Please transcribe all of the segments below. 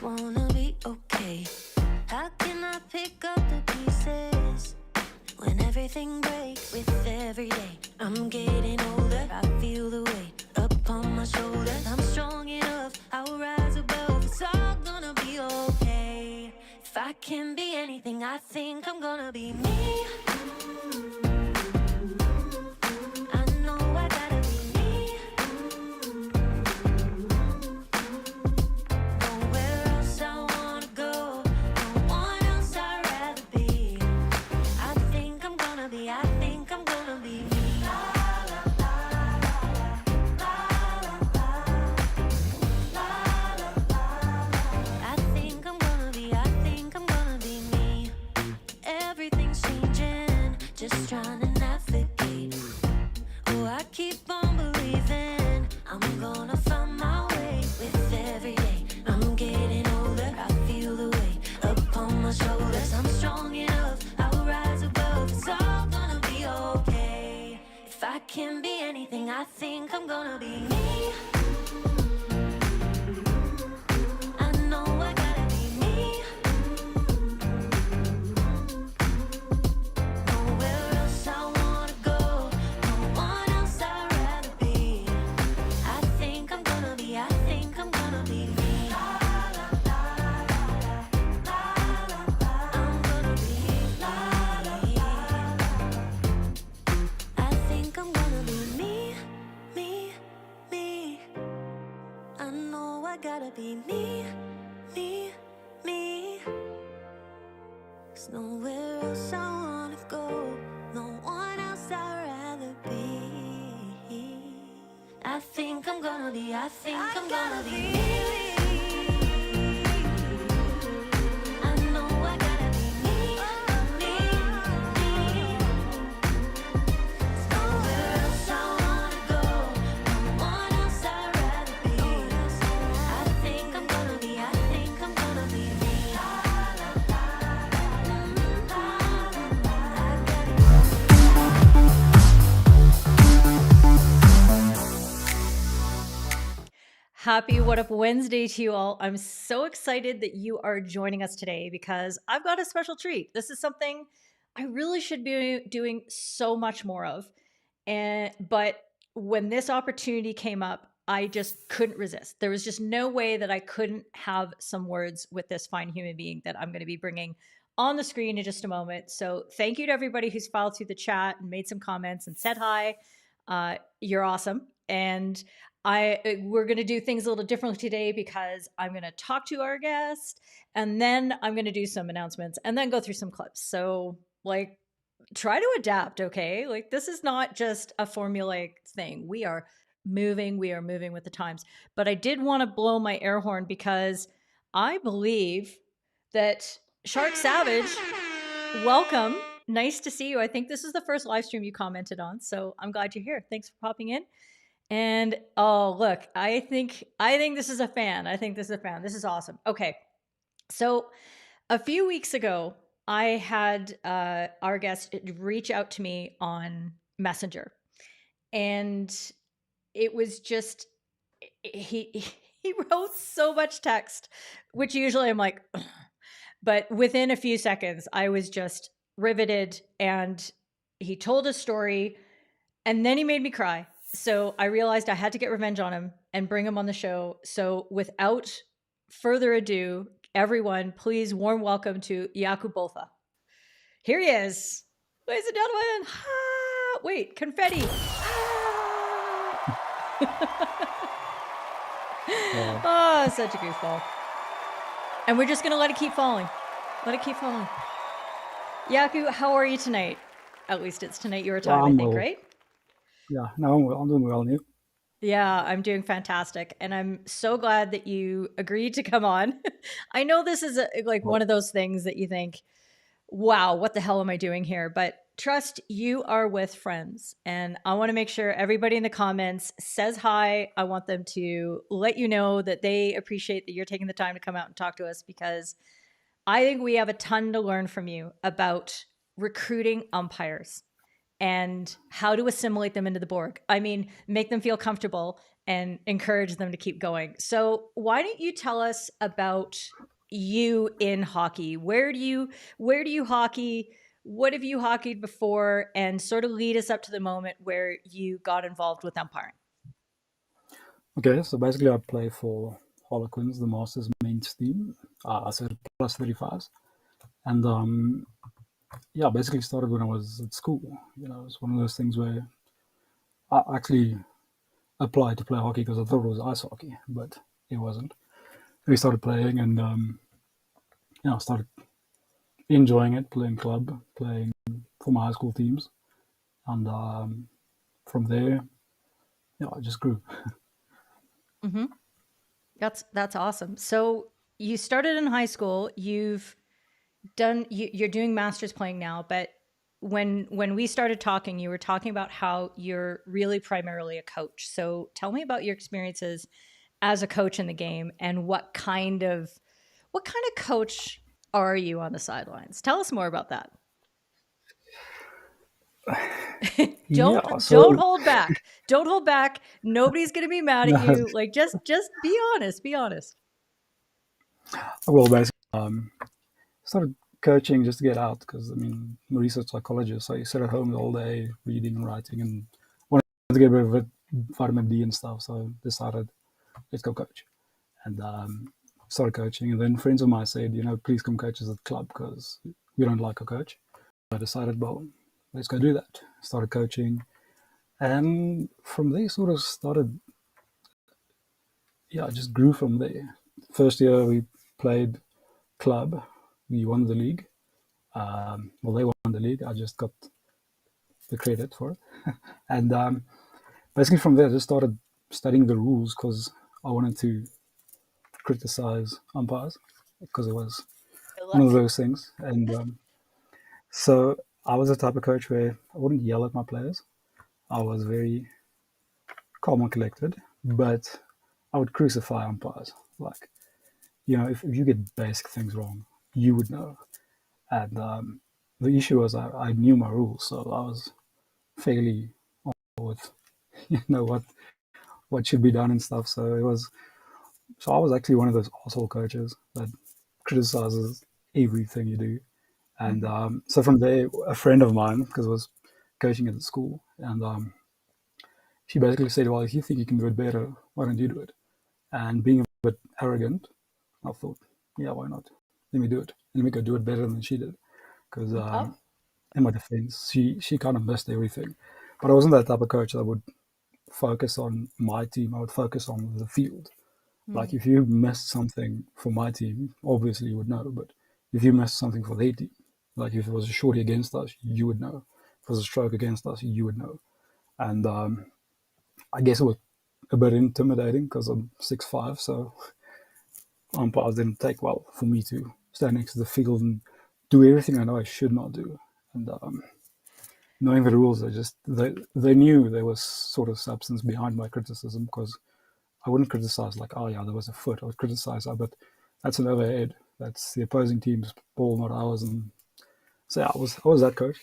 just wanna be okay. How can I pick up the pieces when everything breaks with every day? I'm getting older, I feel the weight upon my shoulders. I'm strong enough, I'll rise above. It's all gonna be okay. If I can be anything, I think I'm gonna be me. I know I gotta be me. Nowhere else I wanna go, no one else I'd rather be. I think I'm gonna be me. I think I'm gonna be me. Everything's changing, just trying to navigate. Oh, I keep on believing I'm gonna find my way with every day. I'm getting older, I feel the weight upon my shoulders. I'm strong enough, I'll rise above. It's all gonna be okay. If I can be anything, I think I'm gonna be me. I know I gotta be me. Nowhere else I wanna go, no one else I'd rather be. I think I'm gonna be me. I'm gonna be me. I think I'm gonna be me, me, me. I know I gotta be me, me, me. 'Cause nowhere else I wanna go, no one else I'd rather be. I think I'm gonna be me. I know I gotta be me, me, me. 'Cause nowhere else I wanna go, no one else I'd rather be. I think I'm gonna be me. Happy What Up Wednesday to you all. I'm so excited that you are joining us today because I've got a special treat. This is something I really should be doing so much more of. But when this opportunity came up, I just couldn't resist. There was just no way that I couldn't have some words with this fine human being that I'm going to be bringing on the screen in just a moment. So thank you to everybody who's filed through the chat and made some comments and said hi. You're awesome. And we're going to do things a little differently today because I'm going to talk to our guest and then I'm going to do some announcements and then go through some clips. So like, try to adapt. Okay. Like this is not just a formulaic thing. We are moving with the times, but I did want to blow my air horn because I believe that Shark Savage, welcome. Nice to see you. I think this is the first live stream you commented on. So I'm glad you're here. Thanks for popping in. And oh, look, I think this is a fan. This is awesome. Okay. So a few weeks ago, I had our guest reach out to me on Messenger. And it was just, he wrote so much text, which usually I'm like, ugh. But within a few seconds, I was just riveted. And he told a story and then he made me cry. So I realized I had to get revenge on him and bring him on the show. So without further ado, everyone, please warm welcome to Jaco Botha. Here he is. Ladies and gentlemen. Ah, wait, confetti. Ah. Oh, such a goofball. And we're just going to let it keep falling. Let it keep falling. Jaco, how are you tonight? At least it's tonight your time, I think, right? Yeah, no, I'm doing well, and you? Yeah, I'm doing fantastic. And I'm so glad that you agreed to come on. I know this is one of those things that you think, wow, what the hell am I doing here? But trust, you are with friends. And I want to make sure everybody in the comments says hi. I want them to let you know that they appreciate that you're taking the time to come out and talk to us because I think we have a ton to learn from you about recruiting umpires. and how to assimilate them into the Borg. I mean, make them feel comfortable and encourage them to keep going. So why don't you tell us about you in hockey? Where do you hockey? What have you hockeyed before? And sort of lead us up to the moment where you got involved with umpiring. Okay, so basically I play for Harlequins, the Masters men's team. I said plus 35s. And yeah, basically started when I was at school. You know, it's one of those things where I actually applied to play hockey because I thought it was ice hockey, but it wasn't. We started playing and yeah, I started enjoying it, playing club, playing for my high school teams. And from there, yeah, I just grew. Mm-hmm. That's awesome. So you started in high school. You're doing masters playing now, but when we started talking, you were talking about how you're really primarily a coach. So tell me about your experiences as a coach in the game and what kind of coach are you on the sidelines? Tell us more about that. Yeah, Don't hold back. Don't hold back. Nobody's going to be mad at no, you. Like just be honest. Be honest. well, basically, started coaching just to get out because I mean, I'm a research psychologist, so you sit at home all day reading and writing and wanted to get rid of it, vitamin D and stuff. So decided let's go coach and started coaching. And then friends of mine said, you know, please come coach us at the club because we don't like a coach. I decided, well, let's go do that. Started coaching, and from there sort of started. Yeah, I just grew from there. First year we played club, we won the league. Well, they won the league. I just got the credit for it. And basically from there, I just started studying the rules because I wanted to criticize umpires because it was one of those things. And so I was the type of coach where I wouldn't yell at my players. I was very calm and collected, but I would crucify umpires. Like, you know, if you get basic things wrong, you would know. And the issue was I knew my rules, so I was fairly on with you know what should be done and stuff. So I was actually one of those asshole coaches that criticizes everything you do. And so from there, a friend of mine, because I was coaching at the school, and she basically said, "Well, if you think you can do it better, why don't you do it?" And being a bit arrogant, I thought, "Yeah, why not? Let me do it. Let me go do it better than she did." Because in my defense, she kind of missed everything. But I wasn't that type of coach that would focus on my team. I would focus on the field. Like if you missed something for my team, obviously you would know. But if you missed something for their team, like if it was a shorty against us, you would know. If it was a stroke against us, you would know. And I guess it was a bit intimidating because I'm 6'5", so umpires didn't take well for me to stand next to the field and do everything I know I should not do. And knowing the rules, they knew there was sort of substance behind my criticism because I wouldn't criticize like, oh yeah, there was a foot. I would criticize, oh, but that's an overhead. That's the opposing team's ball, not ours. And so yeah, I was that coach.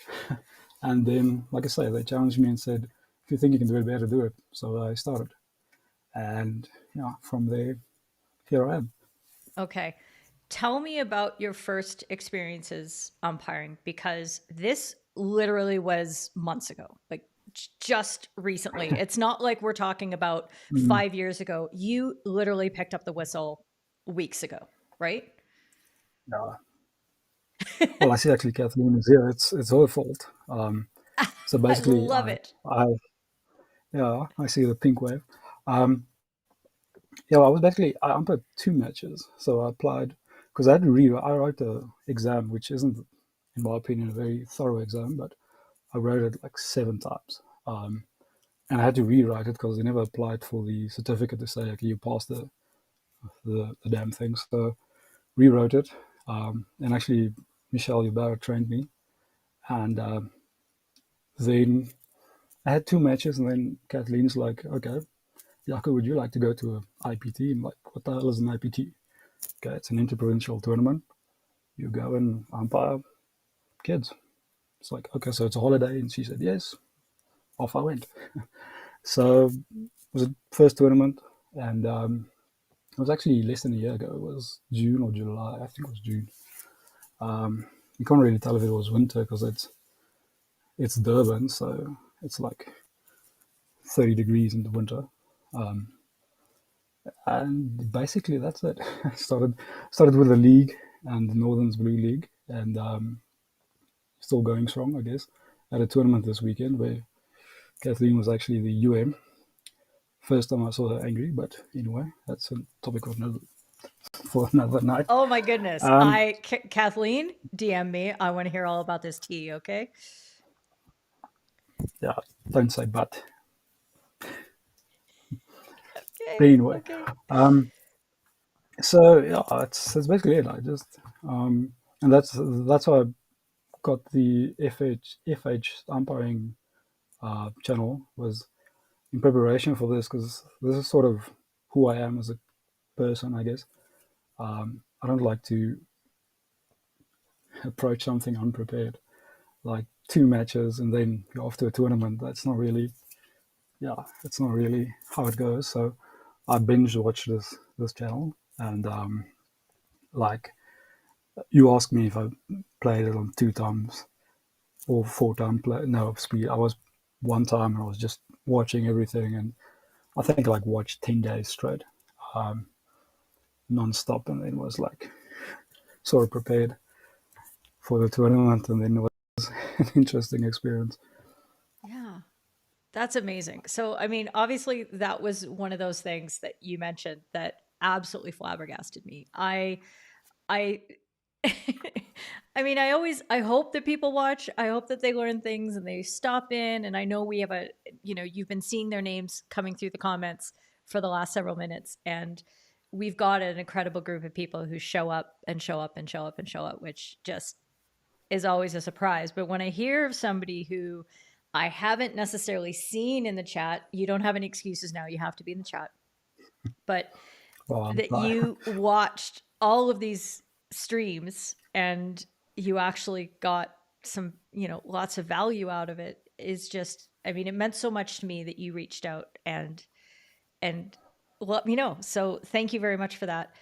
And then, like I say, they challenged me and said, if you think you can do it better, do it. So I started. And yeah, from there, here I am. Okay. Tell me about your first experiences umpiring because this literally was months ago, like just recently. It's not like we're talking about 5 years ago. You literally picked up the whistle weeks ago, right? Yeah. Well, I see actually Kathleen is here. It's her fault. So I basically, love it. I see the pink wave. Um, yeah, I was basically I umpired 2 matches, so I applied because I had to I wrote a exam, which isn't, in my opinion, a very thorough exam, but I wrote it like 7 times, and I had to rewrite it because they never applied for the certificate to say, okay, you passed the damn thing. So rewrote it, and actually Michelle Yubara trained me, and then I had 2 matches, and then Kathleen's like, okay, Jaco, would you like to go to a IPT? I'm like, what the hell is an IPT? Okay, it's an interprovincial tournament. You go and umpire kids. it's like, okay, so it's a holiday. And she said, yes. Off I went. So it was a first tournament, and it was actually less than a year ago. It was June or July. I think it was June. You can't really tell if it was winter because it's Durban, so it's like 30 degrees in the winter. And basically that's it. started with the league and the Northern's Blue League, and still going strong, I guess. At a tournament this weekend where Kathleen was actually the UM. First time I saw her angry, but anyway, that's a topic for another night. Oh my goodness. Kathleen, DM me. I want to hear all about this tea, okay? Yeah, don't say but. Okay. Anyway, Okay. so yeah, that's basically it. I just and that's why I got the FH umpiring channel, was in preparation for this, because this is sort of who I am as a person, I guess. I don't like to approach something unprepared, like 2 matches and then you're off to a tournament. That's not really, it's not really how it goes. So I binge watch this channel, and like, you asked me if I played it on 2 times or 4 times play. No, speed. I was 1 time and I was just watching everything, and I think I like watched 10 days straight, non-stop, and then was like sort of prepared for the tournament, and then it was an interesting experience. Yeah. That's amazing. So, I mean, obviously, that was one of those things that you mentioned that absolutely flabbergasted me. I, I mean, I hope that people watch. I hope that they learn things and they stop in. And I know we have you've been seeing their names coming through the comments for the last several minutes. And we've got an incredible group of people who show up and show up and show up and show up, which just is always a surprise. But when I hear of somebody who I haven't necessarily seen in the chat, you don't have any excuses now. You have to be in the chat. But Well, that you watched all of these streams and you actually got some, lots of value out of it is just, I mean, it meant so much to me that you reached out and let me know. So thank you very much for that.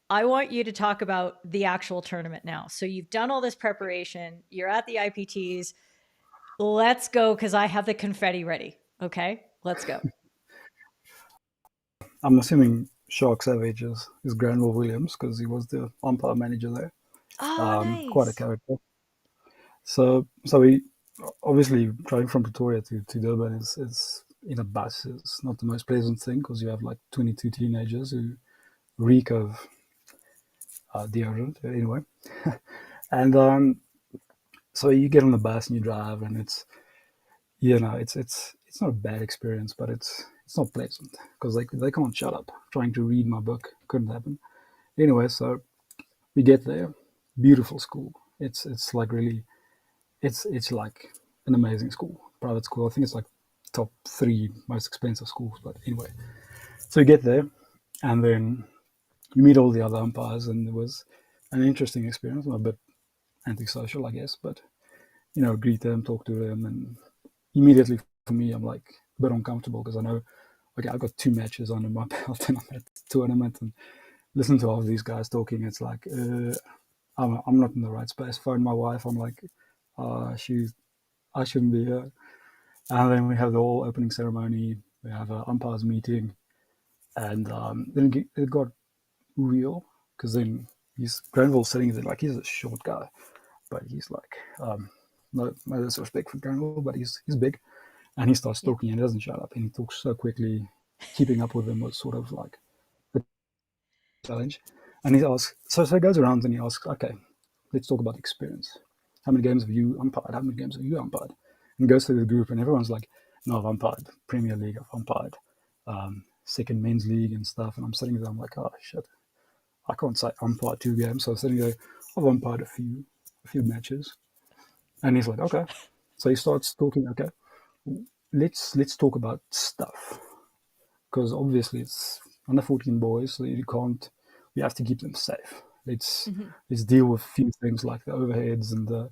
I want you to talk about the actual tournament now. So you've done all this preparation, you're at the IPTs. Let's go, because I have the confetti ready. Okay, let's go. I'm assuming Shark Savage is Granville Williams, because he was the umpire manager there. Oh, nice. Quite a character. So we obviously driving from Pretoria to Durban is in a bus is not the most pleasant thing, because you have like 22 teenagers who reek of deodorant anyway. And so you get on the bus and you drive, and it's not a bad experience, but it's not pleasant, because they can't shut up. Trying to read my book couldn't happen. Anyway, so we get there, beautiful school. It's like really, it's like an amazing school, private school. I think it's like top 3 most expensive schools. But anyway, so you get there, and then you meet all the other umpires, and it was an interesting experience. A bit antisocial, I guess, but greet them, talk to them, and immediately for me, I'm like a bit uncomfortable, because I know, okay, I've got 2 matches under my belt and I'm at the tournament, and listen to all of these guys talking. It's like, I'm not in the right space. Phone my wife. I'm like, I shouldn't be here. And then we have the whole opening ceremony. We have an umpires meeting, and then it got real, because then Granville's sitting there, like, he's a short guy, but he's like, no disrespect for Granville, but he's big, and he starts talking and he doesn't shut up, and he talks so quickly. Keeping up with him was sort of like a challenge. And he asks, so he goes around and he asks, okay, let's talk about experience. How many games have you umpired? How many games have you umpired? And goes through the group, and everyone's like, no, I've umpired Premier League, I've umpired second men's league and stuff. And I'm sitting there, I'm like, oh shit, I can't say umpire 2 games. So I'm sitting there, I've umpired a few matches. And he's like, okay. So he starts talking, okay, let's talk about stuff, because obviously it's under 14 boys, so we have to keep them safe. Let's deal with a few things like the overheads and the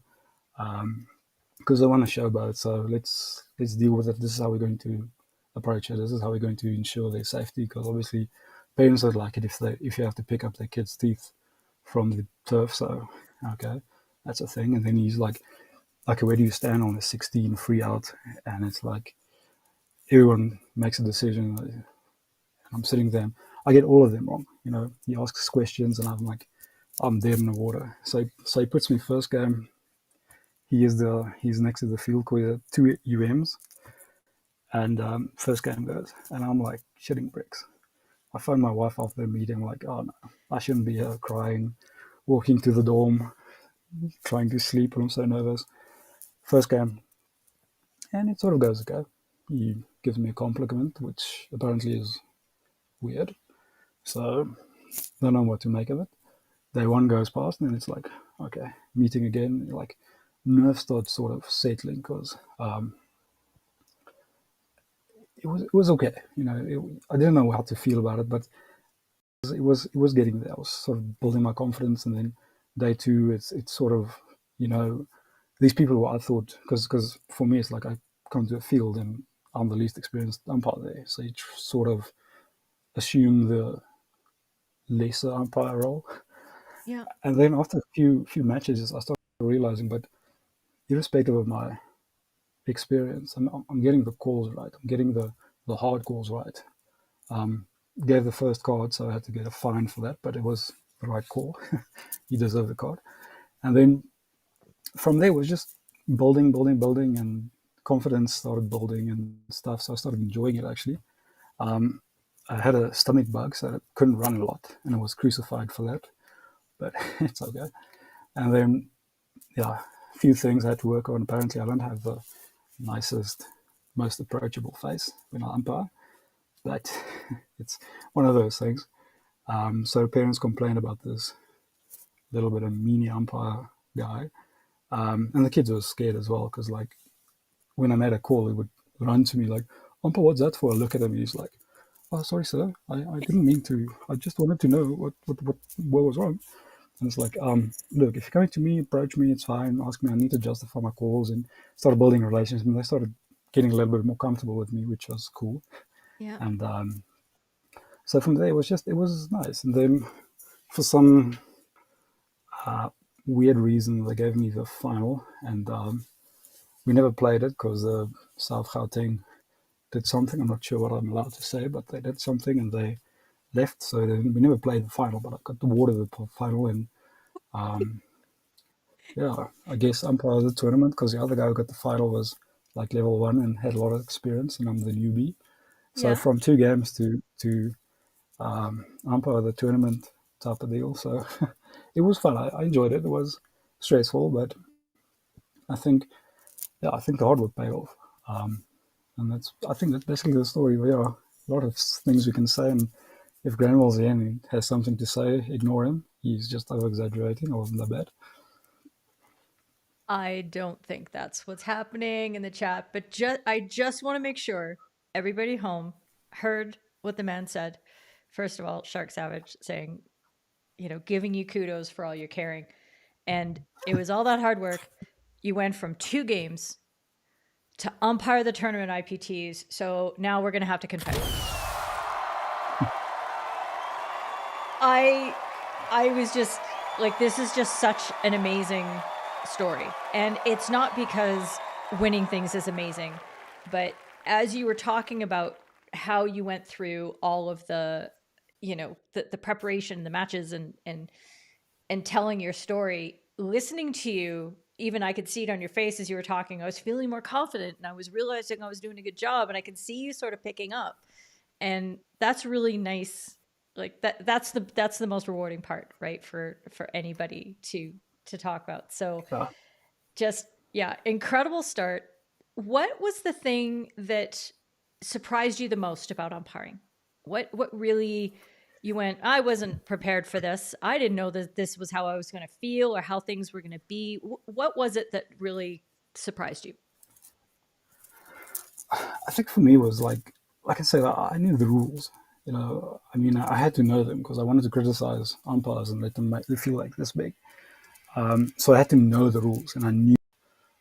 because they want to showboat. So let's deal with it. This is how we're going to approach it. This is how we're going to ensure their safety. Because obviously, parents don't like it if you have to pick up their kids' teeth from the turf. So okay, that's a thing. And then he's like, okay, where do you stand on a 16 free out? And it's like everyone makes a decision. I'm sitting there. I get all of them wrong. You know, he asks questions, and I'm like, I'm dead in the water. So he puts me first game. He's next to the field with 2 UMs, and first game goes, and I'm like shitting bricks. I phone my wife after the meeting, like, oh no, I shouldn't be here crying, walking to the dorm, trying to sleep, and I'm so nervous. First game, and it sort of goes okay. He gives me a compliment, which apparently is weird. So don't know what to make of it. Day one goes past, and it's like, okay, meeting again. Like nerves start sort of settling because it was okay. You know, I didn't know how to feel about it, but it was getting there. I was sort of building my confidence, and then day two, it's sort of, you know, these people who I thought, because for me it's like I come to a field and I'm the least experienced umpire there, so you sort of assume the lesser umpire role. Yeah. And then after a few matches, I started realizing, but irrespective of my experience, I'm getting the calls right. I'm getting the hard calls right. Gave the first card, so I had to get a fine for that, but it was the right call. He deserved the card. And then from there, it was just building, and confidence started building and stuff. So I started enjoying it, actually. I had a stomach bug, so I couldn't run a lot, and I was crucified for that. But it's okay. And then, yeah, a few things I had to work on. Apparently, I don't have the nicest, most approachable face when I umpire, but it's one of those things. So parents complain about this little bit of meanie umpire guy, and the kids were scared as well because, like, when I made a call, he would run to me like, "Umpire, what's that for?" I look at him, and he's like, "Oh, sorry, sir. I didn't mean to. I just wanted to know what was wrong." And it's like, look, if you're coming to me, approach me, it's fine. Ask me, I need to justify my calls, and started building relationships. And they started getting a little bit more comfortable with me, which was cool. Yeah. And so from there, it was nice. And then for some weird reason, they gave me the final, and we never played it because South Gauteng did something. I'm not sure what I'm allowed to say, but they did something, and they left. So we never played the final, but I got to water the final, and yeah, I guess umpire the tournament because the other guy who got the final was like level 1 and had a lot of experience, and I'm the newbie. So Yeah. from 2 games to umpire the tournament type of deal. So it was fun. I enjoyed it. It was stressful, but I think I think the hard work paid off. And I think that's basically the story. Yeah, a lot of things we can say, and if Granville's here and he has something to say, ignore him. He's just over exaggerating. I wasn't that bad. I don't think that's what's happening in the chat, but I just want to make sure everybody home heard what the man said. First of all, Shark Savage saying, you know, giving you kudos for all your caring. And it was all that hard work. You went from 2 games to umpire the tournament IPTs. So now we're going to have to confess. I was just like, this is just such an amazing story. And it's not because winning things is amazing, but as you were talking about how you went through all of the, you know, the preparation, the matches, and telling your story, listening to you, even I could see it on your face as you were talking. I was feeling more confident, and I was realizing I was doing a good job, and I could see you sort of picking up. And that's really nice. Like that's the most rewarding part, right? For anybody to talk about. So Yeah. just, yeah, incredible start. What was the thing that surprised you the most about umpiring? What really you went, I wasn't prepared for this. I didn't know that this was how I was going to feel or how things were going to be. What was it that really surprised you? I think for me it was like I said, I knew the rules. You know, I mean, I had to know them because I wanted to criticize umpires and let them make me feel like this big. So I had to know the rules, and I knew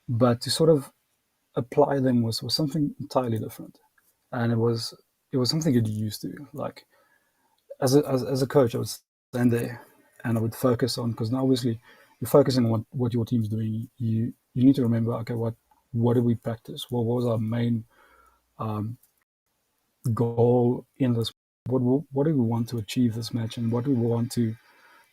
but to sort of apply them was something entirely different, and it was something you'd used to. Like as a coach, I would stand there and I would focus on, because now obviously you're focusing on what your team's doing. You need to remember, okay, what did we practice? What was our main goal in this? What do we want to achieve this match, and what do we want to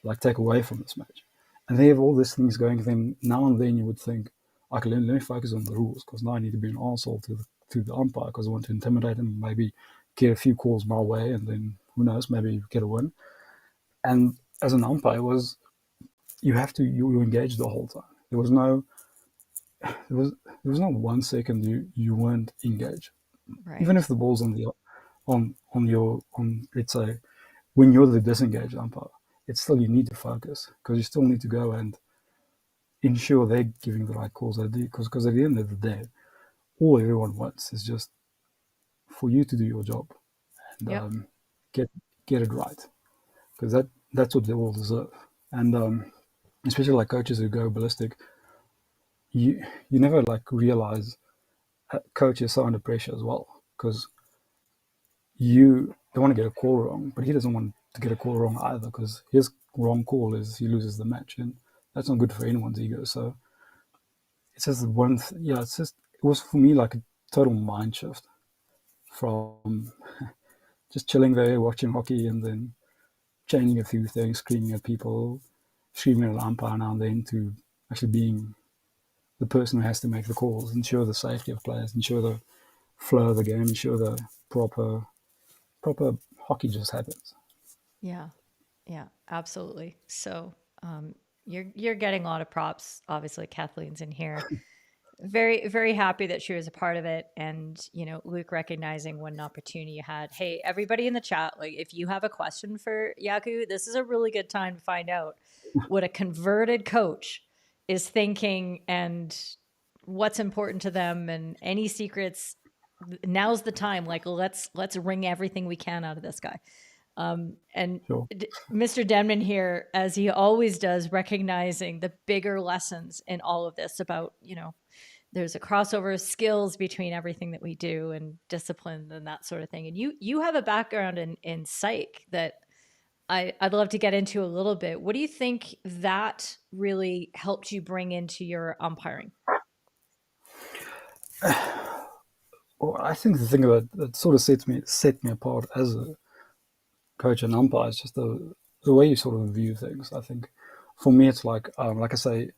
like take away from this match? And they have all these things going. Then now and then you would think, okay, let me focus on the rules, because now I need to be an arsehole to the umpire, because I want to intimidate him, maybe get a few calls my way, and then who knows, maybe get a win. And as an umpire, you engage the whole time. There was no 1 second you weren't engaged, Right. even if the ball's on let's say when you're the disengaged umpire, it's still, you need to focus, because you still need to go and ensure they're giving the right calls. Because at the end of the day, all everyone wants is just for you to do your job and Yep. Get it right, because that's what they all deserve. And especially like coaches who go ballistic, you never like realize coach is so under pressure as well, because you don't want to get a call wrong, but he doesn't want to get a call wrong either, because his wrong call is he loses the match, and that's not good for anyone's ego. So it's just it was for me like a total mind shift from just chilling there watching hockey and then changing a few things, screaming at people, screaming at an umpire now and then, to actually being the person who has to make the calls, ensure the safety of players, ensure the flow of the game, ensure the proper hockey just happens. Yeah. Yeah, absolutely. So you're getting a lot of props. Obviously, Kathleen's in here. Very, very happy that she was a part of it. And, Luke recognizing what an opportunity you had. Hey, everybody in the chat, like if you have a question for Jaco, this is a really good time to find out what a converted coach is thinking and what's important to them, and any secrets. Now's the time. Like let's wring everything we can out of this guy. And Sure. Mr. Denman here, as he always does, recognizing the bigger lessons in all of this about, there's a crossover of skills between everything that we do, and discipline and that sort of thing. And you have a background in psych that I'd love to get into a little bit. What do you think that really helped you bring into your umpiring? Well, I think the thing that sort of set me apart as a coach and umpire is just the way you sort of view things. I think for me, it's like I say,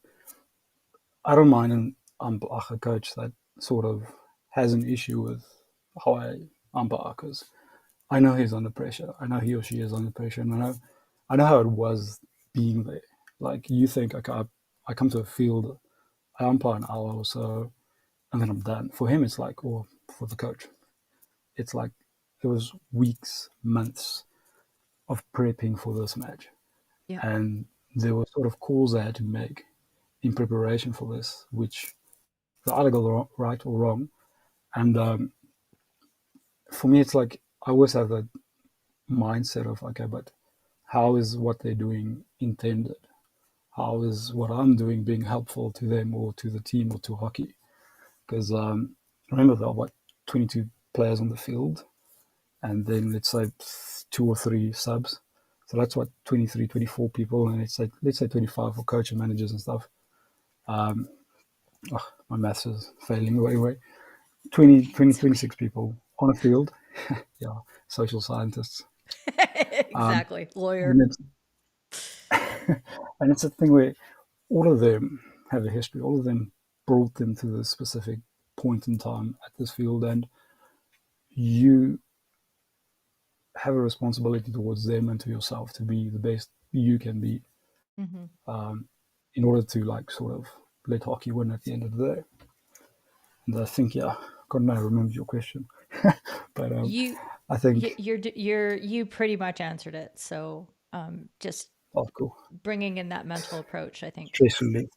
I don't mind a coach that sort of has an issue with how I umpire, because I know he's under pressure. I know he or she is under pressure, and I know how it was being there. Like you think, okay, I come to a field, I umpire an hour or so, and then I'm done. For him, it's like, or for the coach, it's like it was weeks, months of prepping for this match, Yeah. and there were sort of calls I had to make in preparation for this, which they either go right or wrong. And for me, it's like I always have that mindset of, okay, but how is what they're doing intended? How is what I'm doing being helpful to them or to the team or to hockey? Because remember, there are 22 players on the field, and then let's say 2 or 3 subs. So that's 23, 24 people, and let's say 25 for coach and managers and stuff. My maths is failing away. 20, 26 people on a field. Yeah, social scientists. Exactly. Lawyer. And it's a thing where all of them have a history. All of them brought them to this specific point in time at this field, and you have a responsibility towards them and to yourself to be the best you can be, in order to like sort of let hockey win at the end of the day. And I think, yeah, God knows, I remember your question, but I think you pretty much answered it. So just cool. bringing in that mental approach, I think. Stress relief.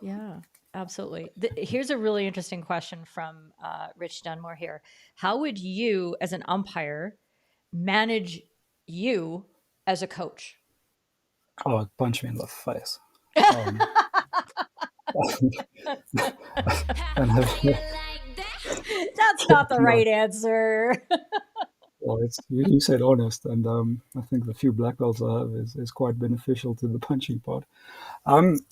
Yeah, absolutely. Here's a really interesting question from Rich Dunmore here. How would you, as an umpire, manage you as a coach? Oh, punch me in the face. and have, That's not the no, right answer. well, it's you said honest, and I think the few black belts I have is quite beneficial to the punching part.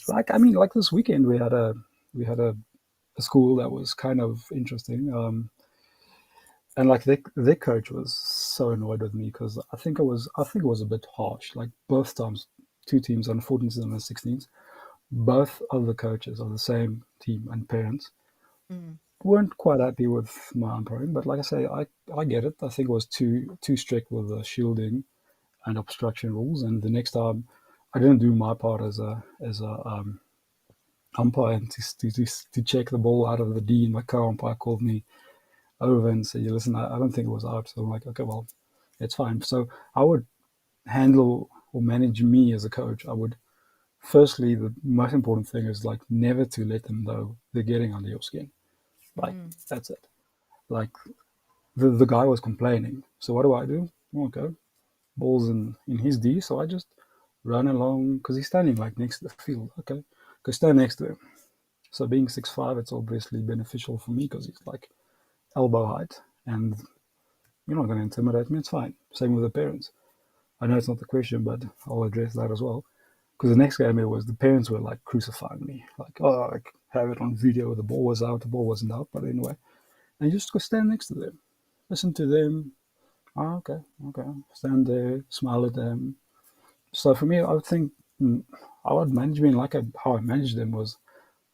Like I mean, like this weekend we had a school that was kind of interesting. And like their coach was so annoyed with me because I think it was a bit harsh. Like both times, two teams on 14s and 16s, both of the coaches of the same team and parents Mm, weren't quite happy with my umpiring. But like I say, I get it. I think it was too strict with the shielding and obstruction rules. And the next time, I didn't do my part as a umpire to check the ball out of the D. And my co-umpire called me over and said, "Yeah, listen, I don't think it was out." So I'm like, okay, well, it's fine. So I would handle or manage me as a coach. I would firstly, the most important thing is like never to let them know they're getting under your skin. Like mm, that's it. Like the guy was complaining. So what do? Okay, ball's in his D. So I just run along because he's standing like next to the field. Okay, go stand next to him. So being 6'5", it's obviously beneficial for me because he's like elbow height, and you're not going to intimidate me. It's fine. Same with the parents. I know it's not the question, but I'll address that as well. Because the next game it was the parents were like crucifying me, like, oh, I have it on video. The ball was out, the ball wasn't out, but anyway, and you just go stand next to them, listen to them. Oh, okay, okay, stand there, smile at them. So for me, I would think I would manage me like how I managed them was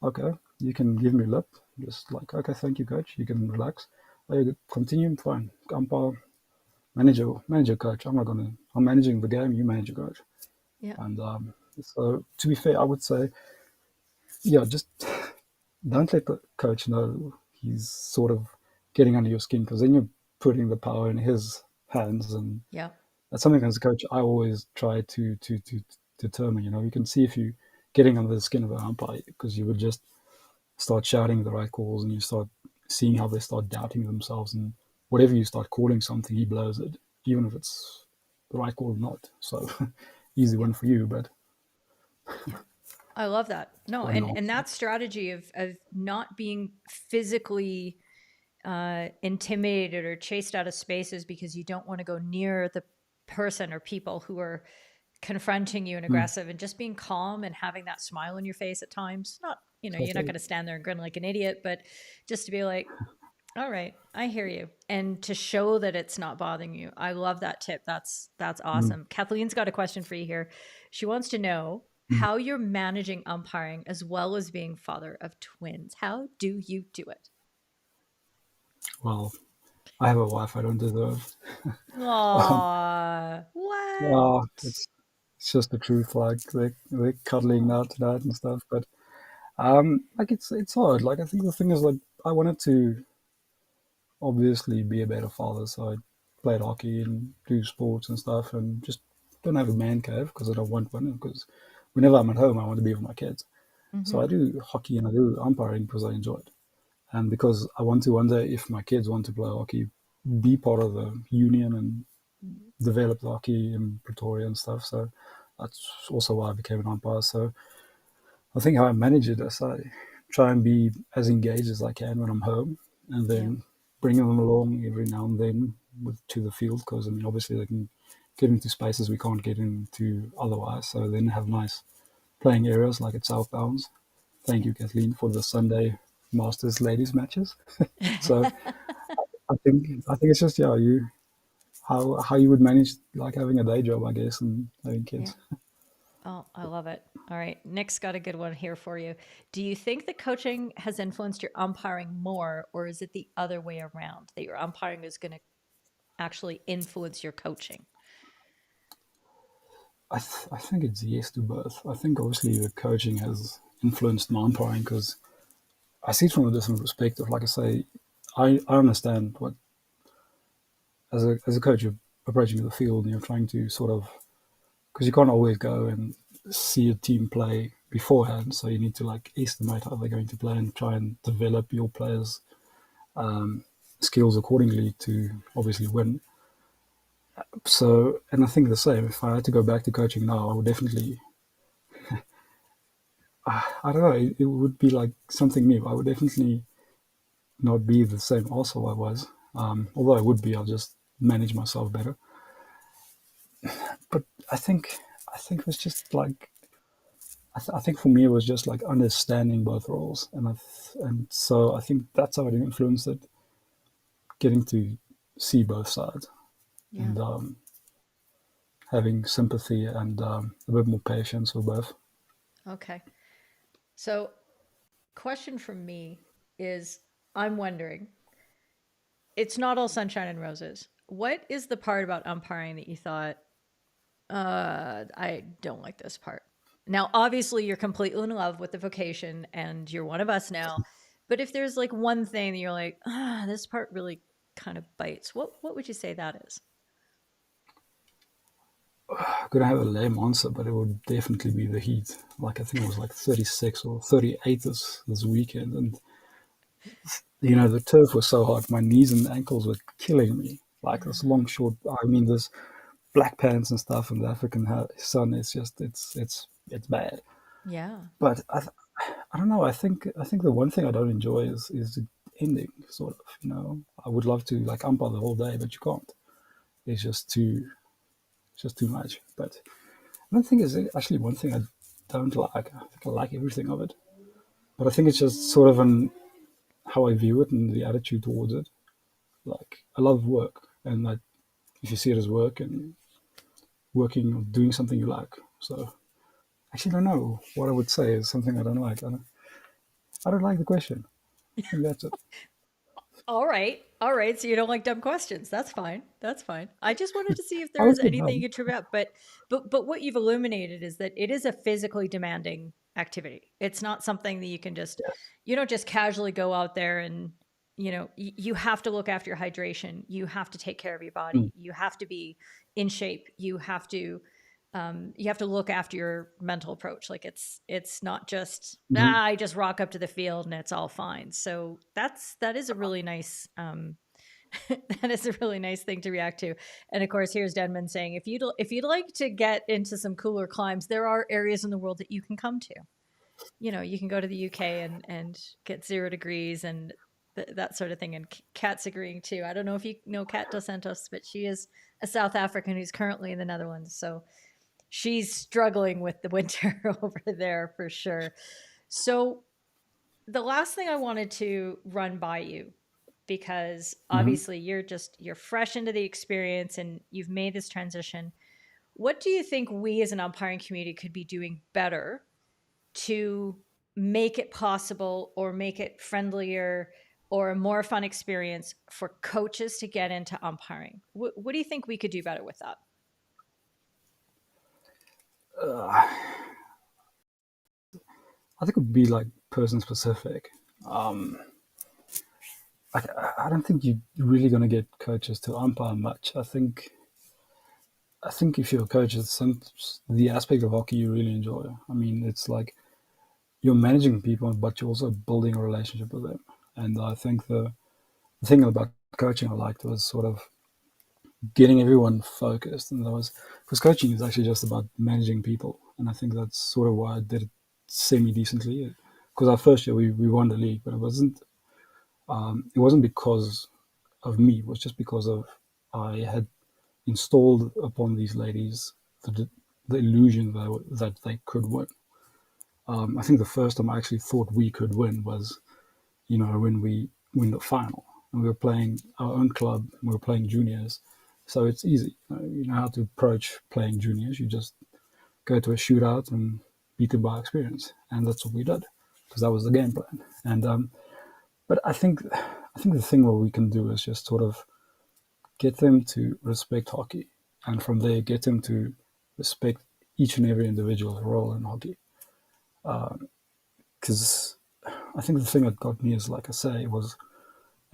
okay. You can give me lip, just like okay, thank you, coach. You can relax. Oh, you continue, fine. Umpire, manager, coach. I'm managing the game. You manage your coach. yeah. And so, to be fair, I would say, yeah, just don't let the coach know he's sort of getting under your skin because then you're putting the power in his hands, and Yeah. that's something as a coach I always try to determine. You know, you can see if you're getting under the skin of an umpire because you would just start shouting the right calls and you start seeing how they start doubting themselves, and whatever you start calling something, he blows it, even if it's the right call or not. So easy Yeah. one for you, but Yeah. I love that. No, or not. and that strategy of not being physically intimidated or chased out of spaces because you don't want to go near the person or people who are confronting you and Mm, aggressive, and just being calm and having that smile on your face at times. Not, you're not totally. going to stand there and grin like an idiot, but just to be like, all right, I hear you. And to show that it's not bothering you. I love that tip. That's Mm, awesome. Kathleen's got a question for you here. She wants to know mm. how you're managing umpiring as well as being father of twins. How do you do it? Well, I have a wife I don't deserve. Um, Aw, what? yeah, it's just the truth. Like they're cuddling now tonight and stuff, but like it's hard. Like I think the thing is like I wanted to obviously be a better father, so I played hockey and do sports and stuff, and just don't have a man cave because I don't want one. Because whenever I'm at home, I want to be with my kids. So Mm-hmm. I do hockey and I do umpiring because I enjoy it, and because I want to one day, if my kids want to play hockey, be part of the union and develop the hockey in Pretoria and stuff. So that's also why I became an umpire. So I think how I manage it is I try and be as engaged as I can when I'm home, and Yeah. then bringing them along every now and then to the field because I mean obviously they can get into spaces we can't get into otherwise. So then have nice playing areas like at Southbounds. Thank you, Kathleen, for the Sunday Masters ladies matches. So Yeah. I think it's just yeah you how you would manage like having a day job I guess and having Yeah. kids. Oh, I love it. All right. Nick's got a good one here for you. Do you think the coaching has influenced your umpiring more, or is it the other way around that your umpiring is going to actually influence your coaching? I think it's yes to both. I think obviously the coaching has influenced my umpiring because I see it from a different perspective. Like I say, I understand what as a coach you're approaching the field and you're trying to sort of because you can't always go and see a team play beforehand, so you need to like estimate how they're going to play and try and develop your players' skills accordingly to obviously win. So, and I think the same. If I had to go back to coaching now, I would definitely I don't know. It would be like something new. I would definitely not be the same also I was. Although I would be, I'll just manage myself better. But I think it was just like I think for me it was just like understanding both roles, and so I think that's how it influenced it, getting to see both sides Yeah. and having sympathy and a bit more patience for both. Okay. So, question from me is, I'm wondering, it's not all sunshine and roses. What is the part about umpiring that you thought, I don't like this part? Now, obviously, you're completely in love with the vocation and you're one of us now. But if there's like one thing that you're like, this part really kind of bites, what would you say that is? I'm gonna have a lame answer, but it would definitely be the heat. Like I think it was like 36 or 38 this weekend, and the turf was so hot. My knees and ankles were killing me. Like this long short. I mean, this black pants and stuff in the African sun. It's just it's bad. Yeah. But I don't know. I think the one thing I don't enjoy is the ending. Sort of. I would love to like umpire the whole day, but you can't. It's just too much. But I don't think it's actually one thing I don't like. I think I like everything of it. But I think it's just sort of how I view it and the attitude towards it. Like I love work, and if you see it as work and working or doing something you like. So actually, I don't know what I would say is something I don't like. I don't like the question. I think that's it. All right. All right. So you don't like dumb questions. That's fine. That's fine. I just wanted to see if I there don't was think anything you dumb. could trip out. But what you've illuminated is that it is a physically demanding activity. It's not something that Yes. you don't just casually go out there and, you have to look after your hydration. You have to take care of your Mm. body. You have to be in shape. You have to look after your mental approach. Like it's not just Hmm. I just rock up to the field and it's all fine. So that is a really nice that is a really nice thing to react to. And of course, here's Denman saying, if you'd like to get into some cooler climes, there are areas in the world that you can come to. You can go to the UK and get 0 degrees and that sort of thing. And Kat's agreeing too. I don't know if you know Kat Dos Santos, but she is a South African who's currently in the Netherlands. So she's struggling with the winter over there for sure. So the last thing I wanted to run by you, because Hmm. obviously you're fresh into the experience and you've made this transition. What do you think we as an umpiring community could be doing better to make it possible or make it friendlier or a more fun experience for coaches to get into umpiring? What do you think we could do better with that? I think it would be like person specific. Um, I don't think you're really going to get coaches to umpire much. I think if you're a coach, it's the aspect of hockey you really enjoy. I mean, it's like you're managing people, but you're also building a relationship with them. And I think the thing about coaching I liked was sort of getting everyone focused. And that was because coaching is actually just about managing people. And I think that's sort of why I did it semi decently. Because our first year we won the league, but it wasn't because of me. It was just because of I had installed upon these ladies the illusion that they could win. I think the first time I actually thought we could win was, when we win the final. And we were playing our own club, and we were playing juniors. So it's easy. You know how to approach playing juniors. You just go to a shootout and beat them by experience. And that's what we did, because that was the game plan. But I think the thing what we can do is just sort of get them to respect hockey, and from there get them to respect each and every individual's role in hockey. Because I think the thing that got me is, like I say, was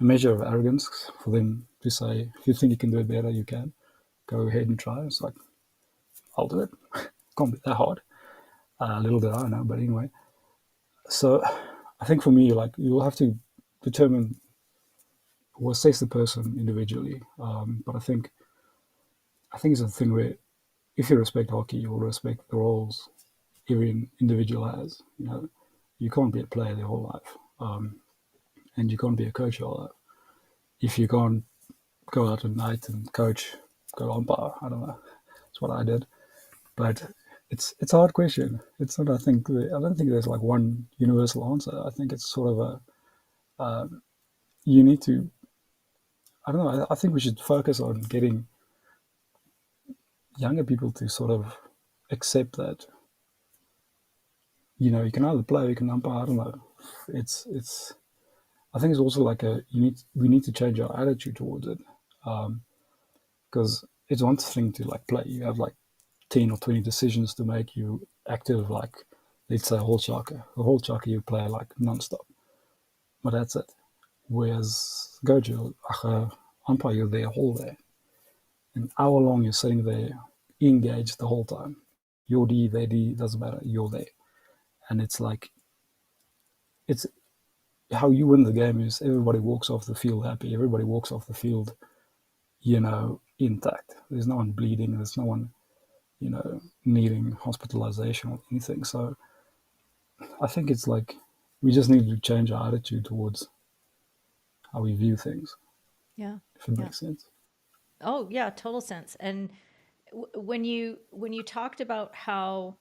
a measure of arrogance for them to say, if you think you can do it better, you can. Go ahead and try. It's like, I'll do it. Can't be that hard. Little did I know, but anyway. So I think for me, like, you'll have to determine or assess the person individually. But I think it's a thing where if you respect hockey, you'll respect the roles every individual has. You can't be a player their whole life, and you can't be a coach your whole life. If you can't go out at night and coach, go to umpire. I don't know. That's what I did, but it's a hard question. It's not. I don't think there's like one universal answer. I think it's sort of you need to. I don't know. I think we should focus on getting younger people to sort of accept that. You can either play or you can umpire. I don't know. It's. I think it's also like we need to change our attitude towards it, because it's one thing to like play. You have like 10 or 20 decisions to make. You active, like let's say a whole chaka you play like non-stop, but that's it. Whereas coach, umpire, you're there whole day, an hour long. You're sitting there engaged the whole time. Your D, their D, doesn't matter. You're there, and it's like it's how you win the game is everybody walks off the field happy. Everybody walks off the field, intact. There's no one bleeding. There's no one, needing hospitalization or anything. So I think it's like we just need to change our attitude towards how we view things. Yeah. If it makes sense. Oh yeah, total sense. And when you talked about how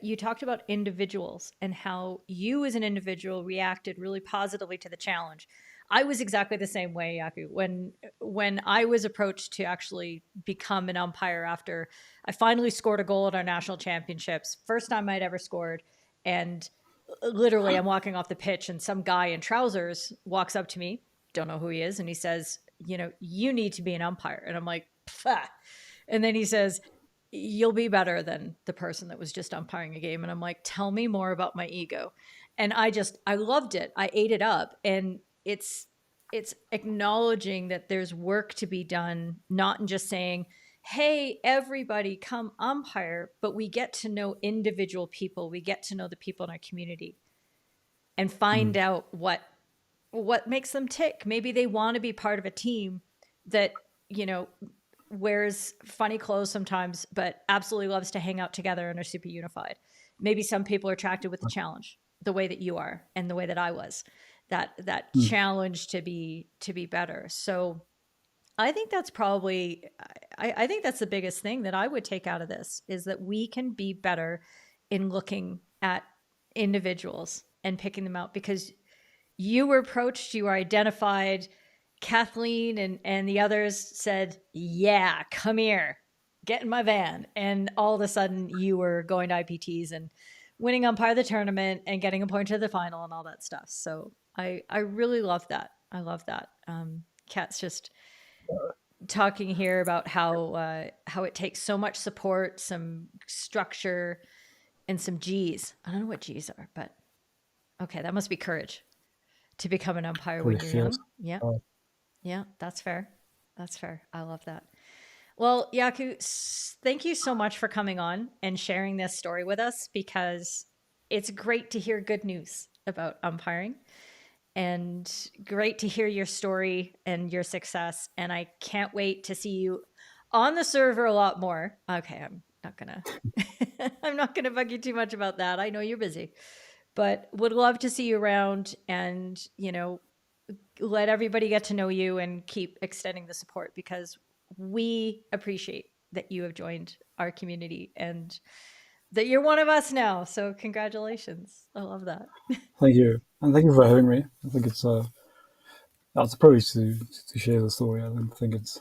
you talked about individuals and how you as an individual reacted really positively to the challenge. I was exactly the same way, Jaco. When I was approached to actually become an umpire after I finally scored a goal at our national championships, first time I'd ever scored, and literally I'm walking off the pitch and some guy in trousers walks up to me, don't know who he is, and he says, you need to be an umpire. And I'm like, pah. And then he says, you'll be better than the person that was just umpiring a game. And I'm like, tell me more about my ego. And I loved it. I ate it up. And it's acknowledging that there's work to be done, not in just saying, hey, everybody come umpire, but we get to know individual people. We get to know the people in our community and find out what makes them tick. Maybe they want to be part of a team that, wears funny clothes sometimes, but absolutely loves to hang out together and are super unified. Maybe some people are attracted with the challenge, the way that you are and the way that I was, that challenge to be better. So I think that's probably, I think that's the biggest thing that I would take out of this is that we can be better in looking at individuals and picking them out, because you were approached, you were identified. Kathleen and the others said, yeah, come here, get in my van. And all of a sudden you were going to IPTs and winning Umpire the tournament and getting a point to the final and all that stuff. So I really love that. I love that. Kat's just talking here about how it takes so much support, some structure, and some G's. I don't know what G's are, but okay, that must be courage to become an umpire when you're young. Yeah. Yeah, that's fair. That's fair. I love that. Well, Jaco, thank you so much for coming on and sharing this story with us, because it's great to hear good news about umpiring and great to hear your story and your success. And I can't wait to see you on the server a lot more. Okay, I'm not gonna bug you too much about that. I know you're busy, but would love to see you around and, let everybody get to know you and keep extending the support, because we appreciate that you have joined our community and that you're one of us now. So congratulations. I love that. Thank you. And thank you for having me. I think it's a privilege to share the story. I don't think it's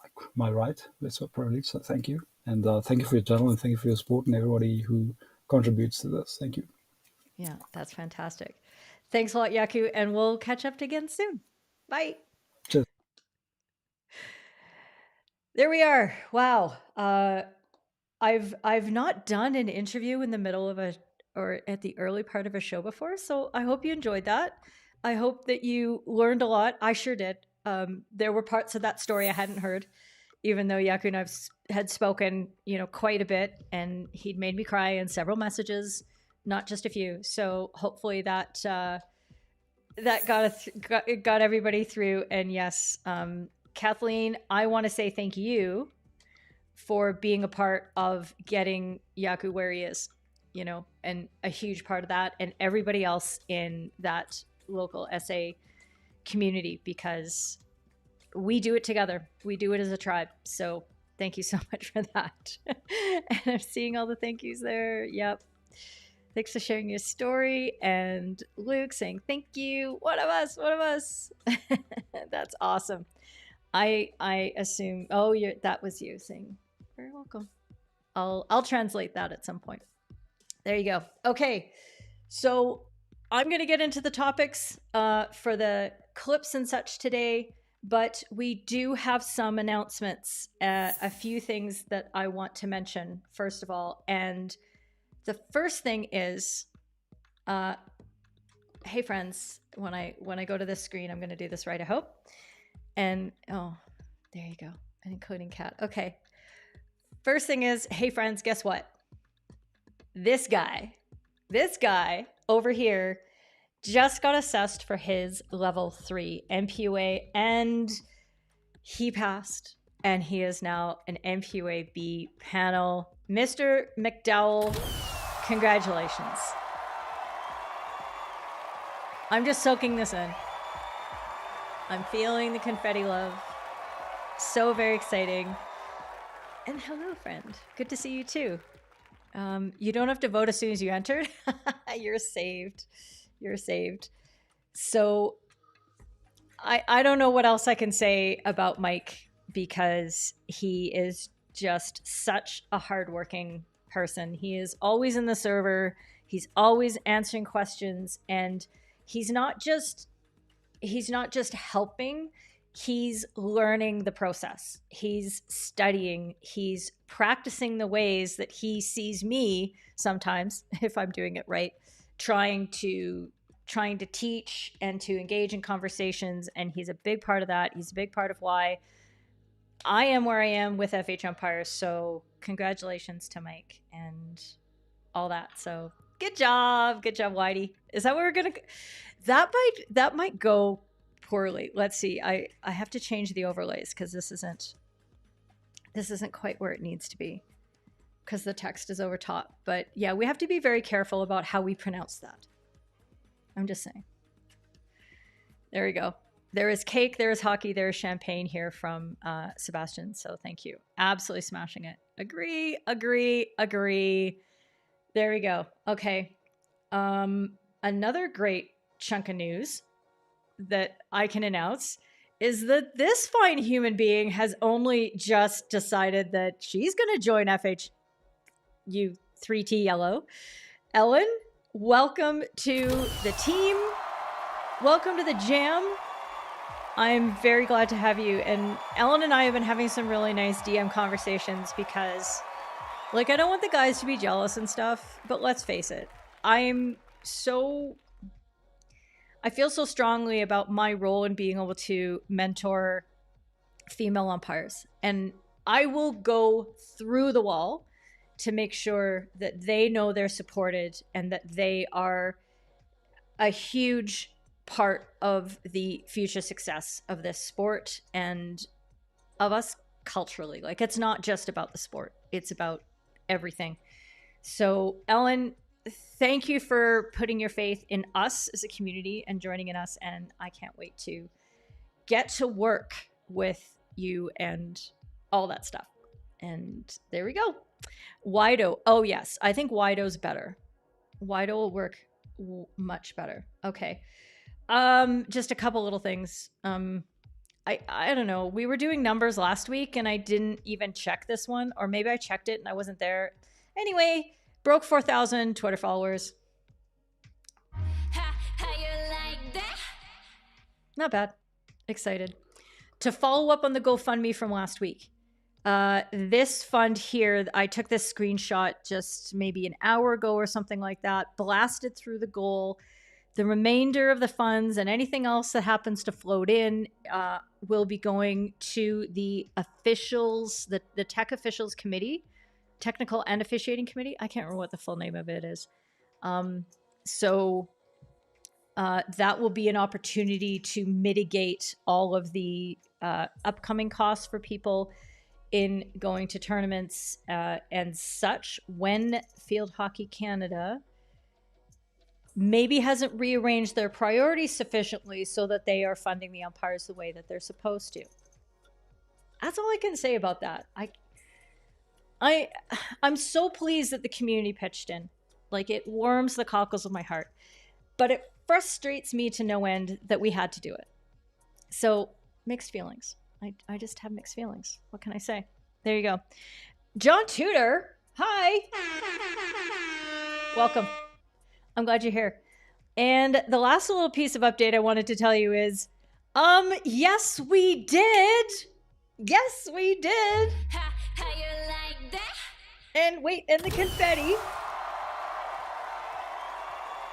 like my right. It's a privilege. So thank you. And thank you for your channel, and thank you for your support and everybody who contributes to this. Thank you. Yeah, that's fantastic. Thanks a lot, Jaco, and we'll catch up again soon. Bye. Cheers. There we are. Wow. I've not done an interview in the middle of or at the early part of a show before, so I hope you enjoyed that. I hope that you learned a lot. I sure did. There were parts of that story I hadn't heard, even though Jaco and I had spoken, quite a bit, and he'd made me cry in several messages, not just a few. So hopefully that got everybody through. And yes, Kathleen, I want to say thank you for being a part of getting Jaco where he is, you know, and a huge part of that, and everybody else in that local SA community, because we do it together. We do it as a tribe. So thank you so much for that. And I'm seeing all the thank yous there. Yep. Thanks for sharing your story. And Luke saying thank you. One of us. One of us. That's awesome. I assume. Oh, that was you saying. Very welcome. I'll translate that at some point. There you go. Okay, so I'm gonna get into the topics for the clips and such today, but we do have some announcements. A few things that I want to mention first of all, and the first thing is, hey friends, when I go to this screen, I'm gonna do this right, I hope. And oh, there you go, and including cat. Okay. First thing is, hey friends, guess what? This guy over here just got assessed for his level 3 MPUA, and he passed, and he is now an MPUA B panel. Mr. McDowell, congratulations. I'm just soaking this in. I'm feeling the confetti love. So very exciting. And hello, friend. Good to see you too. You don't have to vote as soon as you entered. You're saved. You're saved. So I don't know what else I can say about Mike, because he is just such a hardworking person. He is always in the server. He's always answering questions, and he's not just helping. He's learning the process. He's studying. He's practicing the ways that he sees me sometimes, if I'm doing it right, trying to teach and to engage in conversations. And he's a big part of that. He's a big part of why I am where I am with FHumpires. So congratulations to Mike and all that. So good job, Whitey. Is that what we're gonna? That might go poorly. Let's see. I have to change the overlays because this isn't quite where it needs to be, because the text is over top. But yeah, we have to be very careful about how we pronounce that. I'm just saying. There we go. There is cake, there is hockey, there is champagne here from Sebastian. So thank you. Absolutely smashing it. Agree. There we go. Okay. Another great chunk of news that I can announce is that this fine human being has only just decided that she's going to join FHU 3T Yellow. Ellen, welcome to the team. Welcome to the jam. I'm very glad to have you. And Ellen and I have been having some really nice DM conversations because, like, I don't want the guys to be jealous and stuff, but let's face it. I feel so strongly about my role in being able to mentor female umpires. And I will go through the wall to make sure that they know they're supported and that they are a huge part of the future success of this sport and of us culturally. Like, it's not just about the sport. It's about everything. So, Ellen, thank you for putting your faith in us as a community and joining in us. And I can't wait to get to work with you and all that stuff. And there we go. Wido. Oh, yes. I think Wido's better. Wido will work much better. Okay. Just a couple little things. I don't know. We were doing numbers last week and I didn't even check this one, or maybe I checked it and I wasn't there. Anyway, broke 4,000 Twitter followers. How you like that? Not bad. Excited. To follow up on the GoFundMe from last week. This fund here, I took this screenshot just maybe an hour ago or something like that, blasted through the goal. The remainder of the funds and anything else that happens to float in will be going to the officials, the tech officials committee, technical and officiating committee. I can't remember what the full name of it is. So that will be an opportunity to mitigate all of the upcoming costs for people. in going to tournaments and such when Field Hockey Canada maybe hasn't rearranged their priorities sufficiently so that they are funding the umpires the way that they're supposed to. That's all I can say about that. I'm so pleased that the community pitched in. Like, it warms the cockles of my heart. But it frustrates me to no end that we had to do it. So, mixed feelings. I just have mixed feelings. What can I say? There you go. John Tudor, hi. Welcome. I'm glad you're here. And the last little piece of update I wanted to tell you is, yes, we did. Yes, we did. How you like that? And wait, and the confetti.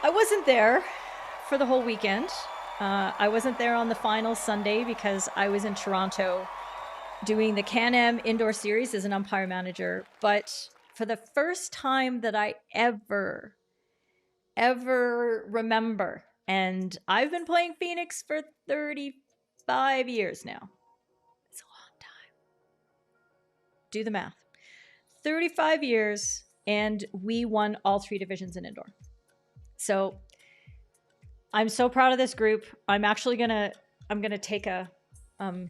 I wasn't there for the whole weekend. I wasn't there on the final Sunday because I was in Toronto doing the Can-Am Indoor Series as an umpire manager. But for the first time that I ever remember, and I've been playing Phoenix for 35 years now. It's a long time. Do the math. 35 years, and we won all 3 divisions in indoor. So I'm so proud of this group. I'm actually gonna take a I'm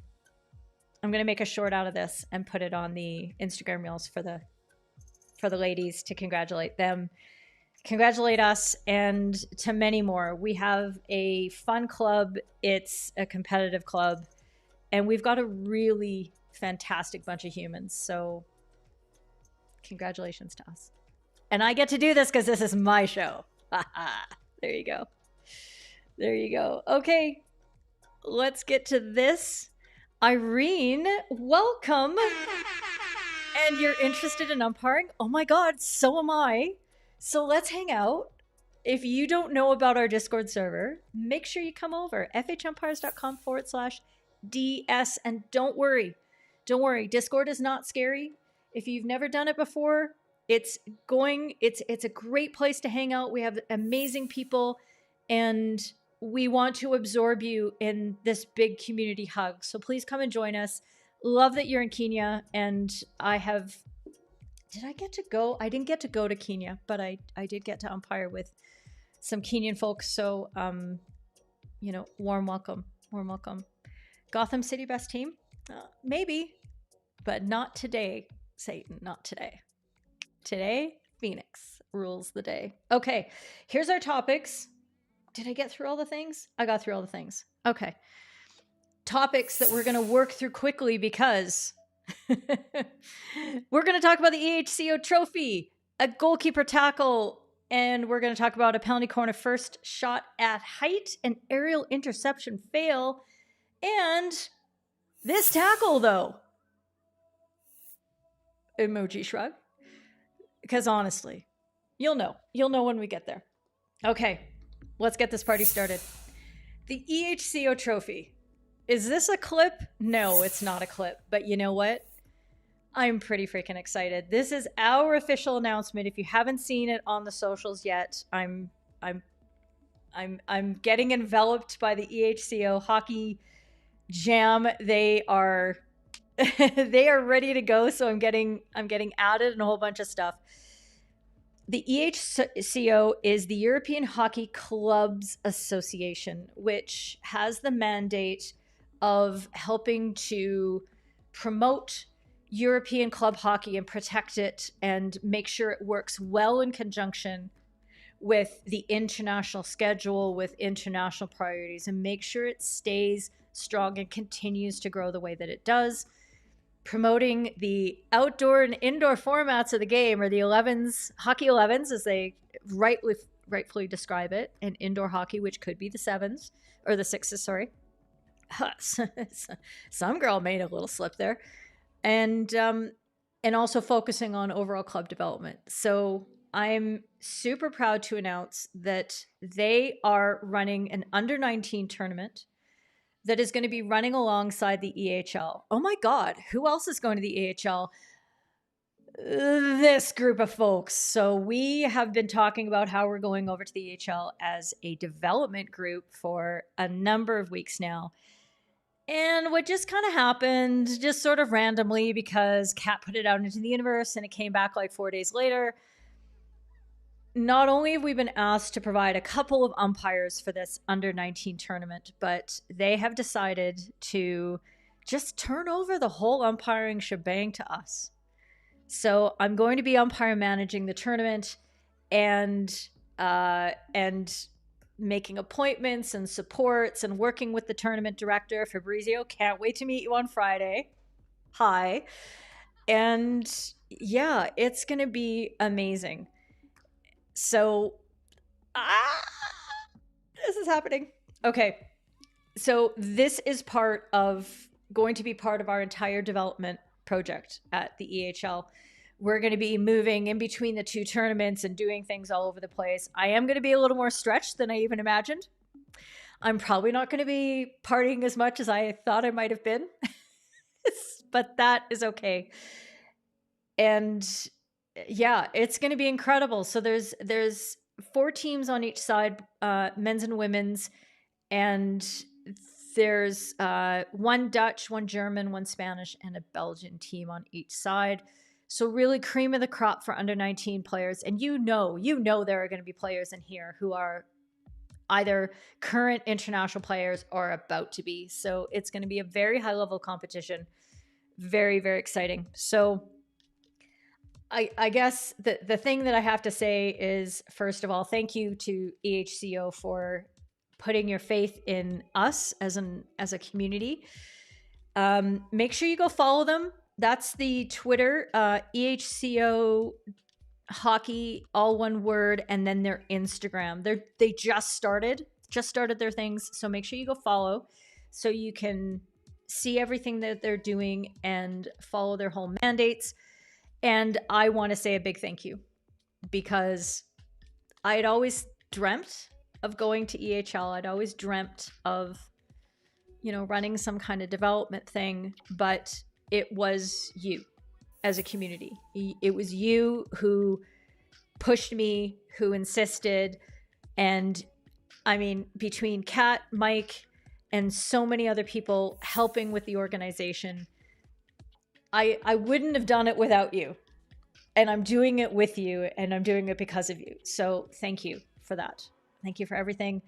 gonna make a short out of this and put it on the Instagram reels for the ladies to congratulate them, congratulate us, and to many more. We have a fun club. It's a competitive club, and we've got a really fantastic bunch of humans. So congratulations to us. And I get to do this because this is my show. There you go. There you go. Okay, let's get to this. Irene, welcome. And you're interested in umpiring? Oh my God, so am I. So let's hang out. If you don't know about our Discord server, make sure you come over. FHumpires.com/DS. And don't worry. Discord is not scary. If you've never done it before, it's a great place to hang out. We have amazing people, and we want to absorb you in this big community hug. So please come and join us. Love that you're in Kenya, and did I get to go? I didn't get to go to Kenya, but I did get to umpire with some Kenyan folks. So, warm welcome. Gotham City best team? Maybe, but not today, Satan, not today. Today, Phoenix rules the day. Okay, here's our topics. Did I get through all the things? I got through all the things. Okay. Topics that we're going to work through quickly because we're going to talk about the EHCO Trophy, a goalkeeper tackle, and we're going to talk about a penalty corner first shot at height, an aerial interception fail, and this tackle, though. Emoji shrug. Because honestly, you'll know when we get there. Okay, let's get this party started. The EHCO Trophy. Is this a clip? No, it's not a clip. But you know what? I'm pretty freaking excited. This is our official announcement. If you haven't seen it on the socials yet, I'm getting enveloped by the EHCO hockey jam. They are ready to go. So I'm getting added and a whole bunch of stuff. The EHCO is the European Hockey Clubs Association, which has the mandate of helping to promote European club hockey and protect it and make sure it works well in conjunction with the international schedule, with international priorities, and make sure it stays strong and continues to grow the way that it does. Promoting the outdoor and indoor formats of the game, or the 11s, hockey 11s, as they rightfully describe it, and indoor hockey, which could be the 7s, or the 6s, sorry. Some girl made a little slip there. And also focusing on overall club development. So I'm super proud to announce that they are running an under-19 tournament that is going to be running alongside the EHL. Oh my God, who else is going to the EHL? This group of folks. So we have been talking about how we're going over to the EHL as a development group for a number of weeks now. And what just kind of happened, just sort of randomly, because Kat put it out into the universe and it came back like 4 days later. Not only have we been asked to provide a couple of umpires for this under-19 tournament, but they have decided to just turn over the whole umpiring shebang to us. So I'm going to be umpire managing the tournament and making appointments and supports and working with the tournament director, Fabrizio. Can't wait to meet you on Friday. Hi. And yeah, it's going to be amazing. So, this is happening. Okay. So this is going to be part of our entire development project at the EHL. We're going to be moving in between the two tournaments and doing things all over the place. I am going to be a little more stretched than I even imagined. I'm probably not going to be partying as much as I thought I might have been, but that is okay. And yeah, it's going to be incredible. So there's 4 teams on each side, men's and women's, and there's 1 Dutch, 1 German, 1 Spanish, and a Belgian team on each side. So really cream of the crop for under 19 players. And you know there are going to be players in here who are either current international players or about to be. So it's going to be a very high level competition. Very, very exciting. So I guess the thing that I have to say is, first of all, thank you to EHCO for putting your faith in us as a community. Make sure you go follow them. That's the Twitter, EHCO Hockey, all one word, and then their Instagram. They just started their things, so make sure you go follow so you can see everything that they're doing and follow their whole mandates. And I want to say a big thank you, because I had always dreamt of going to EHL. I'd always dreamt of, running some kind of development thing, but it was you as a community. It was you who pushed me, who insisted. And I mean, between Kat, Mike, and so many other people helping with the organization, I wouldn't have done it without you. And I'm doing it with you, and I'm doing it because of you. So thank you for that. Thank you for everything.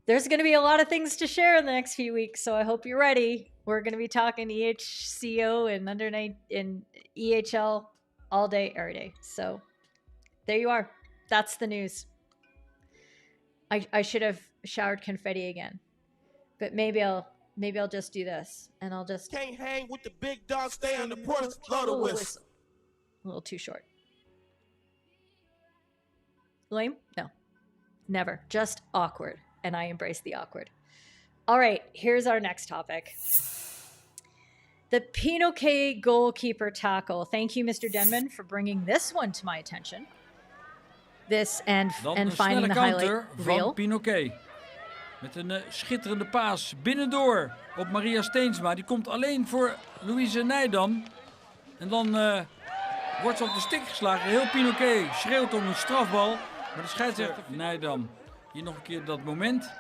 There's going to be a lot of things to share in the next few weeks, so I hope you're ready. We're going to be talking EHCO and under 9 in EHL all day, every day. So there you are. That's the news. I should have showered confetti again, but maybe I'll just do this, and I'll just can't hang with the big dog. Stay on the porch. Blow the whistle. A little too short. Lame? No, never. Just awkward. And I embrace the awkward. All right, here's our next topic. The Pinoke Goalkeeper Tackle. Thank you, Mr. Denman, for bringing this one to my attention. This and finding the highlight reel. Pinoke. Met een schitterende paas binnendoor op Maria Steensma. Die komt alleen voor Louise Nijdam. En dan wordt ze op de stick geslagen. Heel Pinoke schreeuwt om een strafbal. Maar de scheidsrechter Nijdam. Hier nog een keer dat moment.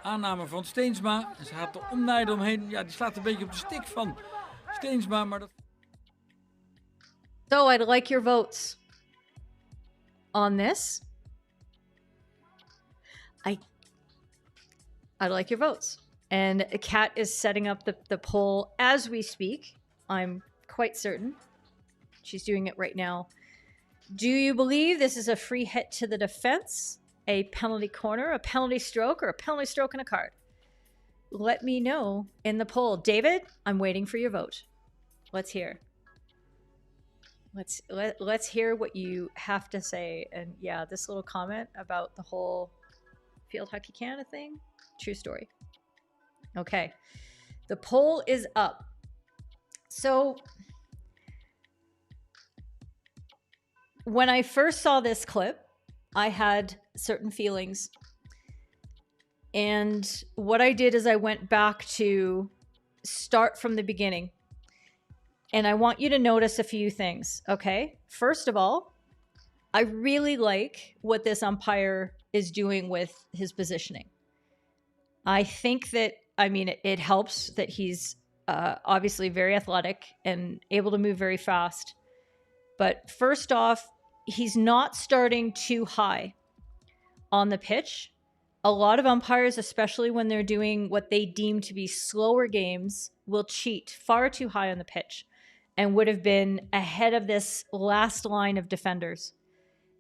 Aanname van Steensma. En ze gaat er om Nijdam heen. Ja, die slaat een beetje op de stick van Steensma. Maar dat... So I'd like your votes on this. I'd like your votes. And Kat is setting up the poll as we speak. I'm quite certain. She's doing it right now. Do you believe this is a free hit to the defense, a penalty corner, a penalty stroke, or a penalty stroke and a card? Let me know in the poll. David, I'm waiting for your vote. Let's hear. Let's hear what you have to say. And yeah, this little comment about the whole Field Hockey Canada thing, true story. Okay, the poll is up. So when I first saw this clip, I had certain feelings. And what I did is I went back to start from the beginning. And I want you to notice a few things, okay? First of all, I really like what this umpire is doing with his positioning. I think that I mean, it helps that he's obviously very athletic and able to move very fast. But first off, he's not starting too high on the pitch. A lot of umpires, especially when they're doing what they deem to be slower games, will cheat far too high on the pitch and would have been ahead of this last line of defenders.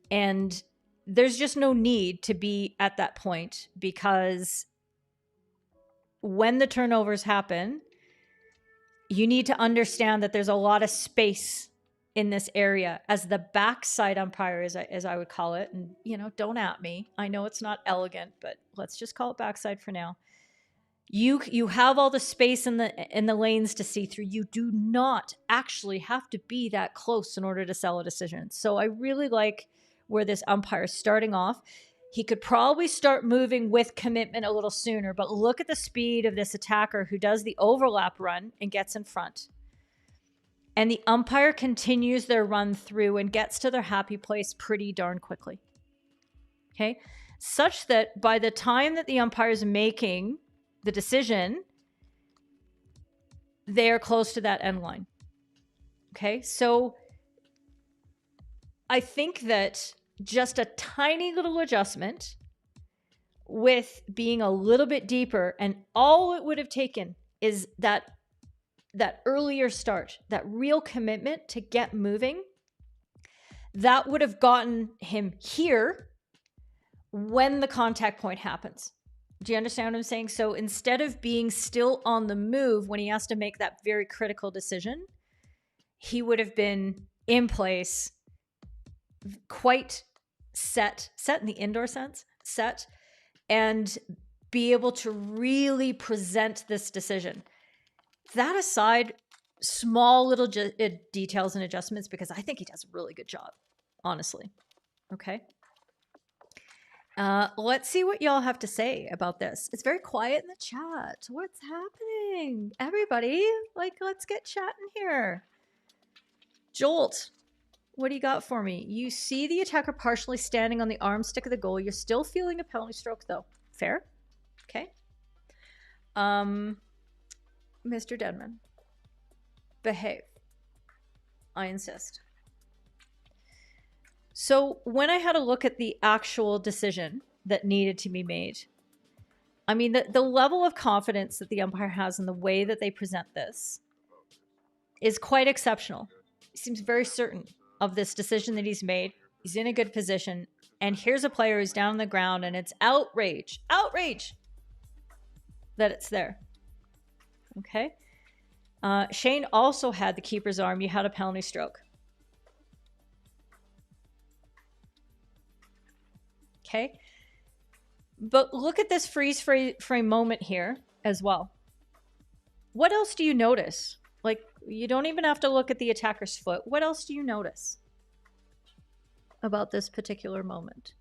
And there's just no need to be at that point, because when the turnovers happen, you need to understand that there's a lot of space in this area as the backside umpire, as I would call it. And, you know, don't at me. I know it's not elegant, but let's just call it backside for now. You have all the space in the lanes to see through. You do not actually have to be that close in order to sell a decision. So I really like where this umpire is starting off. He could probably start moving with commitment a little sooner, but look at the speed of this attacker who does the overlap run and gets in front. And the umpire continues their run through and gets to their happy place pretty darn quickly. Okay? Such that by the time that the umpire is making the decision, they are close to that end line. Okay? So I think that just a tiny little adjustment with being a little bit deeper, and all it would have taken is that earlier start, that real commitment to get moving, that would have gotten him here when the contact point happens. Do you understand what I'm saying? So instead of being still on the move when he has to make that very critical decision, he would have been in place, quite set in the indoor sense, set, and be able to really present this decision. That aside, small little details and adjustments, because I think he does a really good job, honestly. Okay. Let's see what y'all have to say about this. It's very quiet in the chat. What's happening? Everybody, like, let's get chatting here. Jolt, what do you got for me? You see the attacker partially standing on the arm stick of the goal. You're still feeling a penalty stroke, though. Fair? Okay. Mr. Denman, behave. I insist. So when I had a look at the actual decision that needed to be made, I mean, the level of confidence that the umpire has in the way that they present this is quite exceptional. He seems very certain of this decision that he's made. He's in a good position. And here's a player who's down on the ground, and it's outrage that it's there. Okay. Shane also had the keeper's arm. You had a penalty stroke. Okay. But look at this freeze frame moment here as well. What else do you notice? Like, you don't even have to look at the attacker's foot. What else do you notice about this particular moment?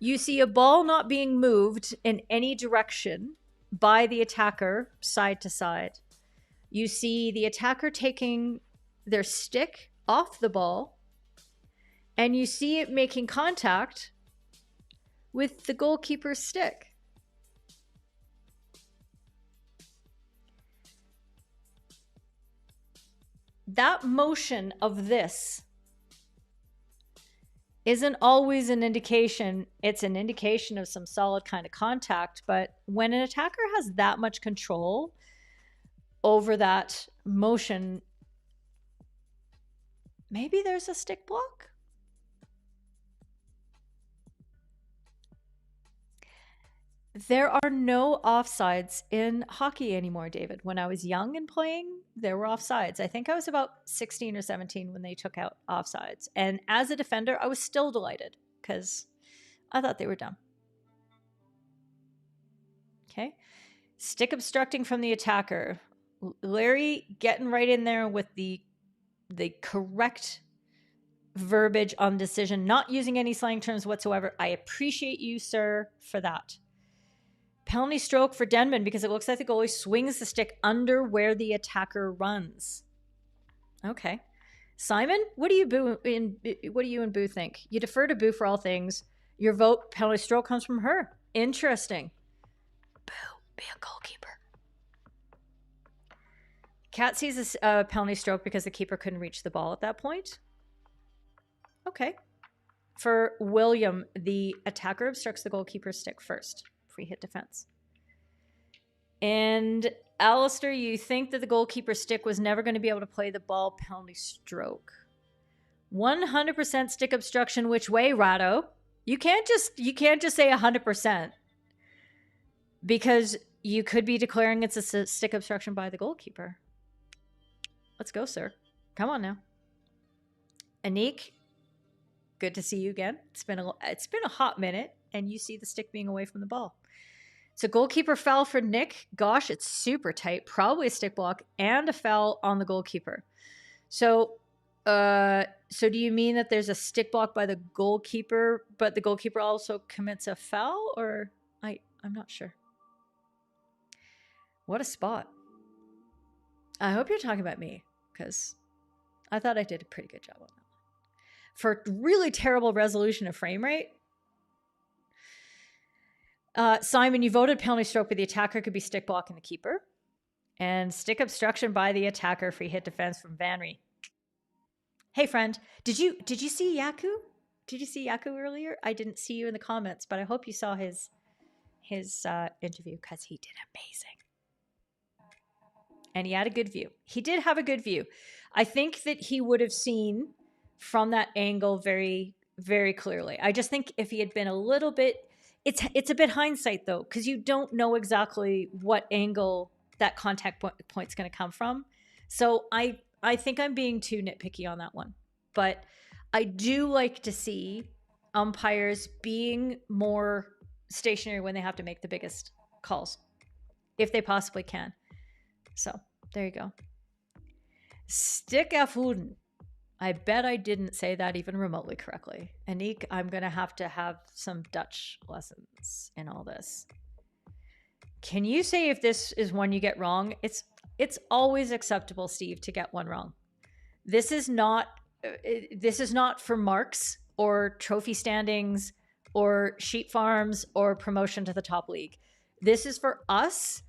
You see a ball not being moved in any direction by the attacker side to side. You see the attacker taking their stick off the ball, and you see it making contact with the goalkeeper's stick. That motion of this isn't always an indication. It's an indication of some solid kind of contact. But when an attacker has that much control over that motion, maybe there's a stick block. There are no offsides in hockey anymore, David. When I was young and playing, there were offsides. I think I was about 16 or 17 when they took out offsides. And as a defender, I was still delighted because I thought they were dumb. Okay. Stick obstructing from the attacker. Larry getting right in there with the correct verbiage on decision, not using any slang terms whatsoever. I appreciate you, sir, for that. Penalty stroke for Denman because it looks like the goalie swings the stick under where the attacker runs. Okay. Simon, what do you and Boo think? You defer to Boo for all things. Your vote, penalty stroke, comes from her. Interesting. Boo. be a goalkeeper. Cat sees a penalty stroke because the keeper couldn't reach the ball at that point. Okay. For William, the attacker obstructs the goalkeeper's stick first. Free hit defense. And Alistair, you think that the goalkeeper's stick was never going to be able to play the ball penalty stroke. 100% stick obstruction which way, Rado? You can't just say 100%. Because you could be declaring it's a stick obstruction by the goalkeeper. Let's go, sir. Come on now. Anik, good to see you again. It's been a hot minute, and you see the stick being away from the ball. So goalkeeper foul for Nick. Gosh, it's super tight. Probably a stick block and a foul on the goalkeeper. So do you mean that there's a stick block by the goalkeeper, but the goalkeeper also commits a foul? Or I'm not sure. What a spot. I hope you're talking about me, because I thought I did a pretty good job on that one. For really terrible resolution of frame rate. Simon, you voted penalty stroke, but the attacker could be stick blocking the keeper. And stick obstruction by the attacker, free hit defense from Vanry. Hey friend, did you see Jaco? Did you see Jaco earlier? I didn't see you in the comments, but I hope you saw his interview, because he did amazing. And he had a good view. He did have a good view. I think that he would have seen from that angle very, very clearly. I just think if he had been a little bit, it's a bit hindsight though, because you don't know exactly what angle that contact point's going to come from. So I think I'm being too nitpicky on that one. But I do like to see umpires being more stationary when they have to make the biggest calls, if they possibly can. So there you go. Stick erfunden. I bet I didn't say that even remotely correctly. Anik, I'm going to have some Dutch lessons in all this. Can you say if this is one you get wrong? It's always acceptable, Steve, to get one wrong. This is not for marks or trophy standings or sheep farms or promotion to the top league. This is for us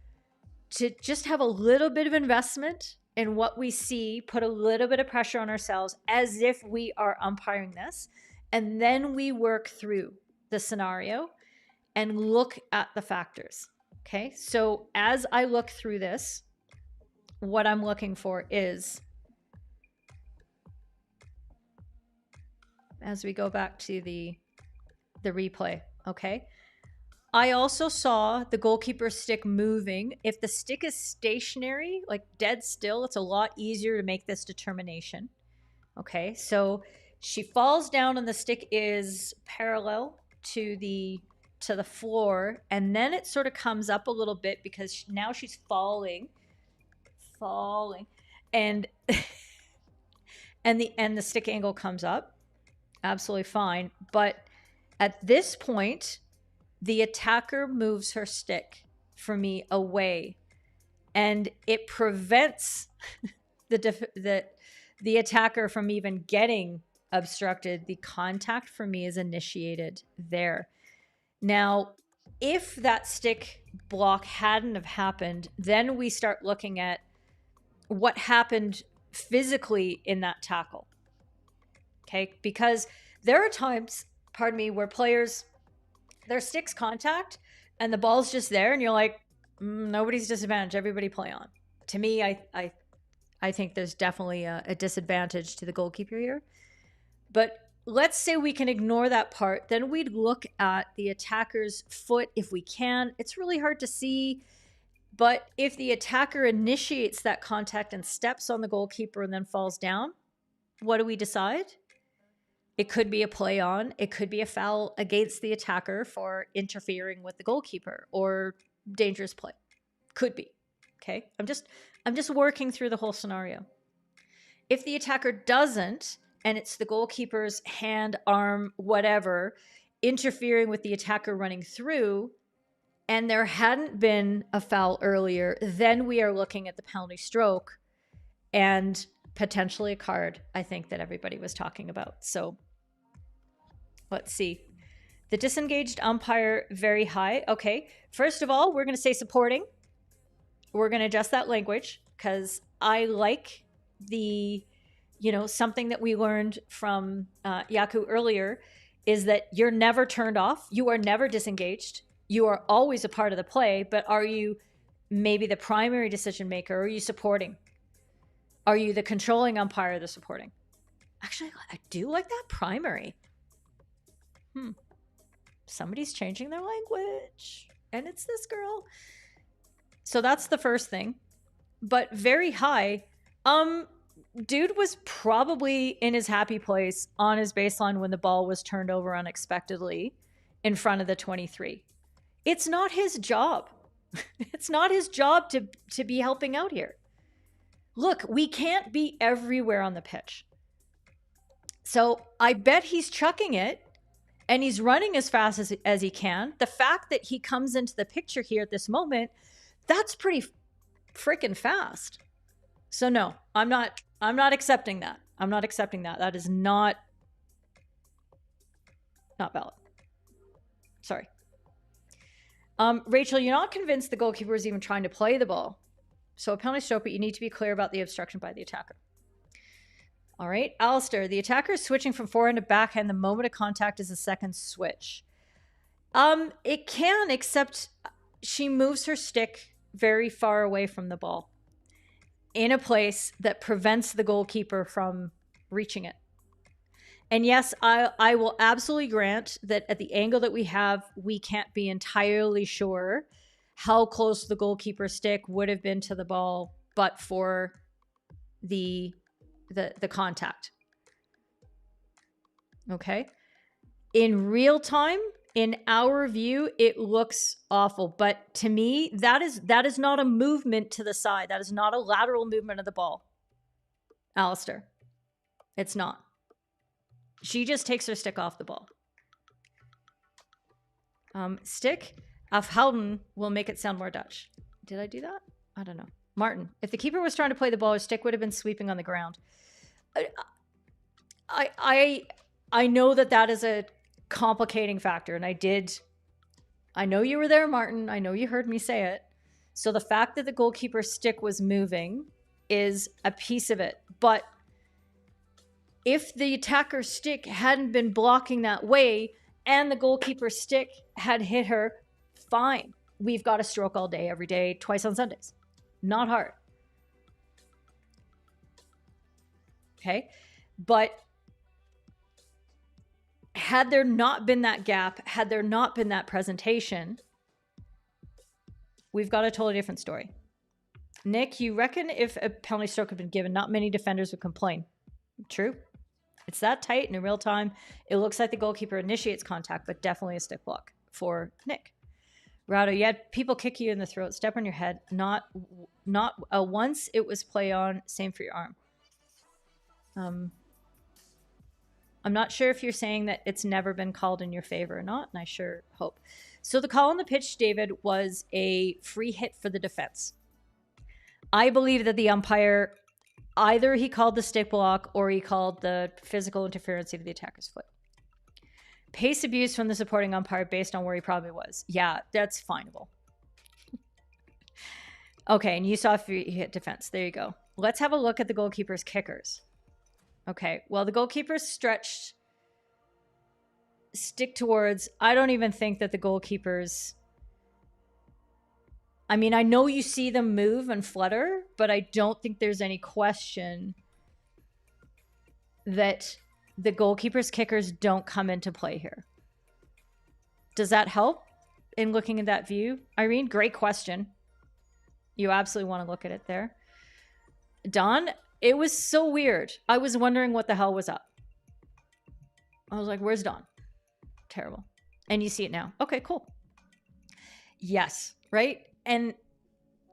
to just have a little bit of investment in what we see, put a little bit of pressure on ourselves as if we are umpiring this, and then we work through the scenario and look at the factors. Okay, so as I look through this, what I'm looking for is, as we go back to the replay, okay, I also saw the goalkeeper's stick moving. If the stick is stationary, like dead still, it's a lot easier to make this determination. Okay, so she falls down and the stick is parallel to the floor, and then it sort of comes up a little bit because now she's falling, and and the stick angle comes up. Absolutely fine, but at this point, the attacker moves her stick for me away, and it prevents the attacker from even getting obstructed. The contact for me is initiated there. Now, if that stick block hadn't have happened, then we start looking at what happened physically in that tackle. Okay, because there are times, pardon me, where players, their sticks contact and the ball's just there and you're like, nobody's disadvantaged, everybody play on. To me, I think there's definitely a disadvantage to the goalkeeper here. But let's say we can ignore that part, then we'd look at the attacker's foot if we can. It's really hard to see, but if the attacker initiates that contact and steps on the goalkeeper and then falls down, what do we decide? It could be a play on. It could be a foul against the attacker for interfering with the goalkeeper or dangerous play. Could be. Okay. I'm just working through the whole scenario. If the attacker doesn't, and it's the goalkeeper's hand, arm, whatever, interfering with the attacker running through, and there hadn't been a foul earlier, then we are looking at the penalty stroke and potentially a card, I think, that everybody was talking about. So let's see. The disengaged umpire, very high. Okay, first of all, we're going to say supporting. We're going to adjust that language because I like the, something that we learned from Jaco earlier is that you're never turned off. You are never disengaged. You are always a part of the play, but are you maybe the primary decision maker? Or are you supporting? Are you the controlling umpire or the supporting? Actually, I do like that primary. Somebody's changing their language, and it's this girl. So that's the first thing. But very high. Dude was probably in his happy place on his baseline when the ball was turned over unexpectedly in front of the 23. It's not his job. It's not his job to be helping out here. Look, we can't be everywhere on the pitch. So I bet he's chucking it and he's running as fast as he can. The fact that he comes into the picture here at this moment, that's pretty freaking fast. So no, I'm not accepting that. I'm not accepting that. That is not valid. Sorry. Rachel, you're not convinced the goalkeeper is even trying to play the ball. So a penalty stroke, but you need to be clear about the obstruction by the attacker. All right, Alistair, the attacker is switching from forehand to backhand. The moment of contact is a second switch. It can, except she moves her stick very far away from the ball in a place that prevents the goalkeeper from reaching it. And yes, I will absolutely grant that at the angle that we have, we can't be entirely sure how close the goalkeeper's stick would have been to the ball, but for the contact. Okay. In real time, in our view, it looks awful. But to me, that is not a movement to the side. That is not a lateral movement of the ball. Alistair. It's not. She just takes her stick off the ball. Stick afhouden will make it sound more Dutch. Did I do that? I don't know. Martin, if the keeper was trying to play the ball, his stick would have been sweeping on the ground. I know that is a complicating factor, and I know you were there, Martin. I know you heard me say it. So the fact that the goalkeeper's stick was moving is a piece of it. But if the attacker's stick hadn't been blocking that way and the goalkeeper's stick had hit her, fine. We've got a stroke all day, every day, twice on Sundays. Not hard. Okay. But had there not been that gap, had there not been that presentation, we've got a totally different story. Nick, you reckon if a penalty stroke had been given, not many defenders would complain? True. It's that tight, and in real time, it looks like the goalkeeper initiates contact, but definitely a stick block for Nick. Rado, you had people kick you in the throat, step on your head, not once it was play on, same for your arm. I'm not sure if you're saying that it's never been called in your favor or not, and I sure hope. So the call on the pitch, David, was a free hit for the defense. I believe that the umpire, either he called the stick block or he called the physical interference into the attacker's foot. Pace abuse from the supporting umpire based on where he probably was. Yeah, that's fineable. Okay, and you saw if he hit defense. There you go. Let's have a look at the goalkeeper's kickers. Okay, well, the goalkeeper stretched stick towards. I don't even think that the goalkeepers. I mean, I know you see them move and flutter, but I don't think there's any question that the goalkeeper's kickers don't come into play here. Does that help in looking at that view? Irene, great question. You absolutely want to look at it there. Don, it was so weird. I was wondering what the hell was up. I was like, where's Don? Terrible. And you see it now. Okay, cool. Yes, right? And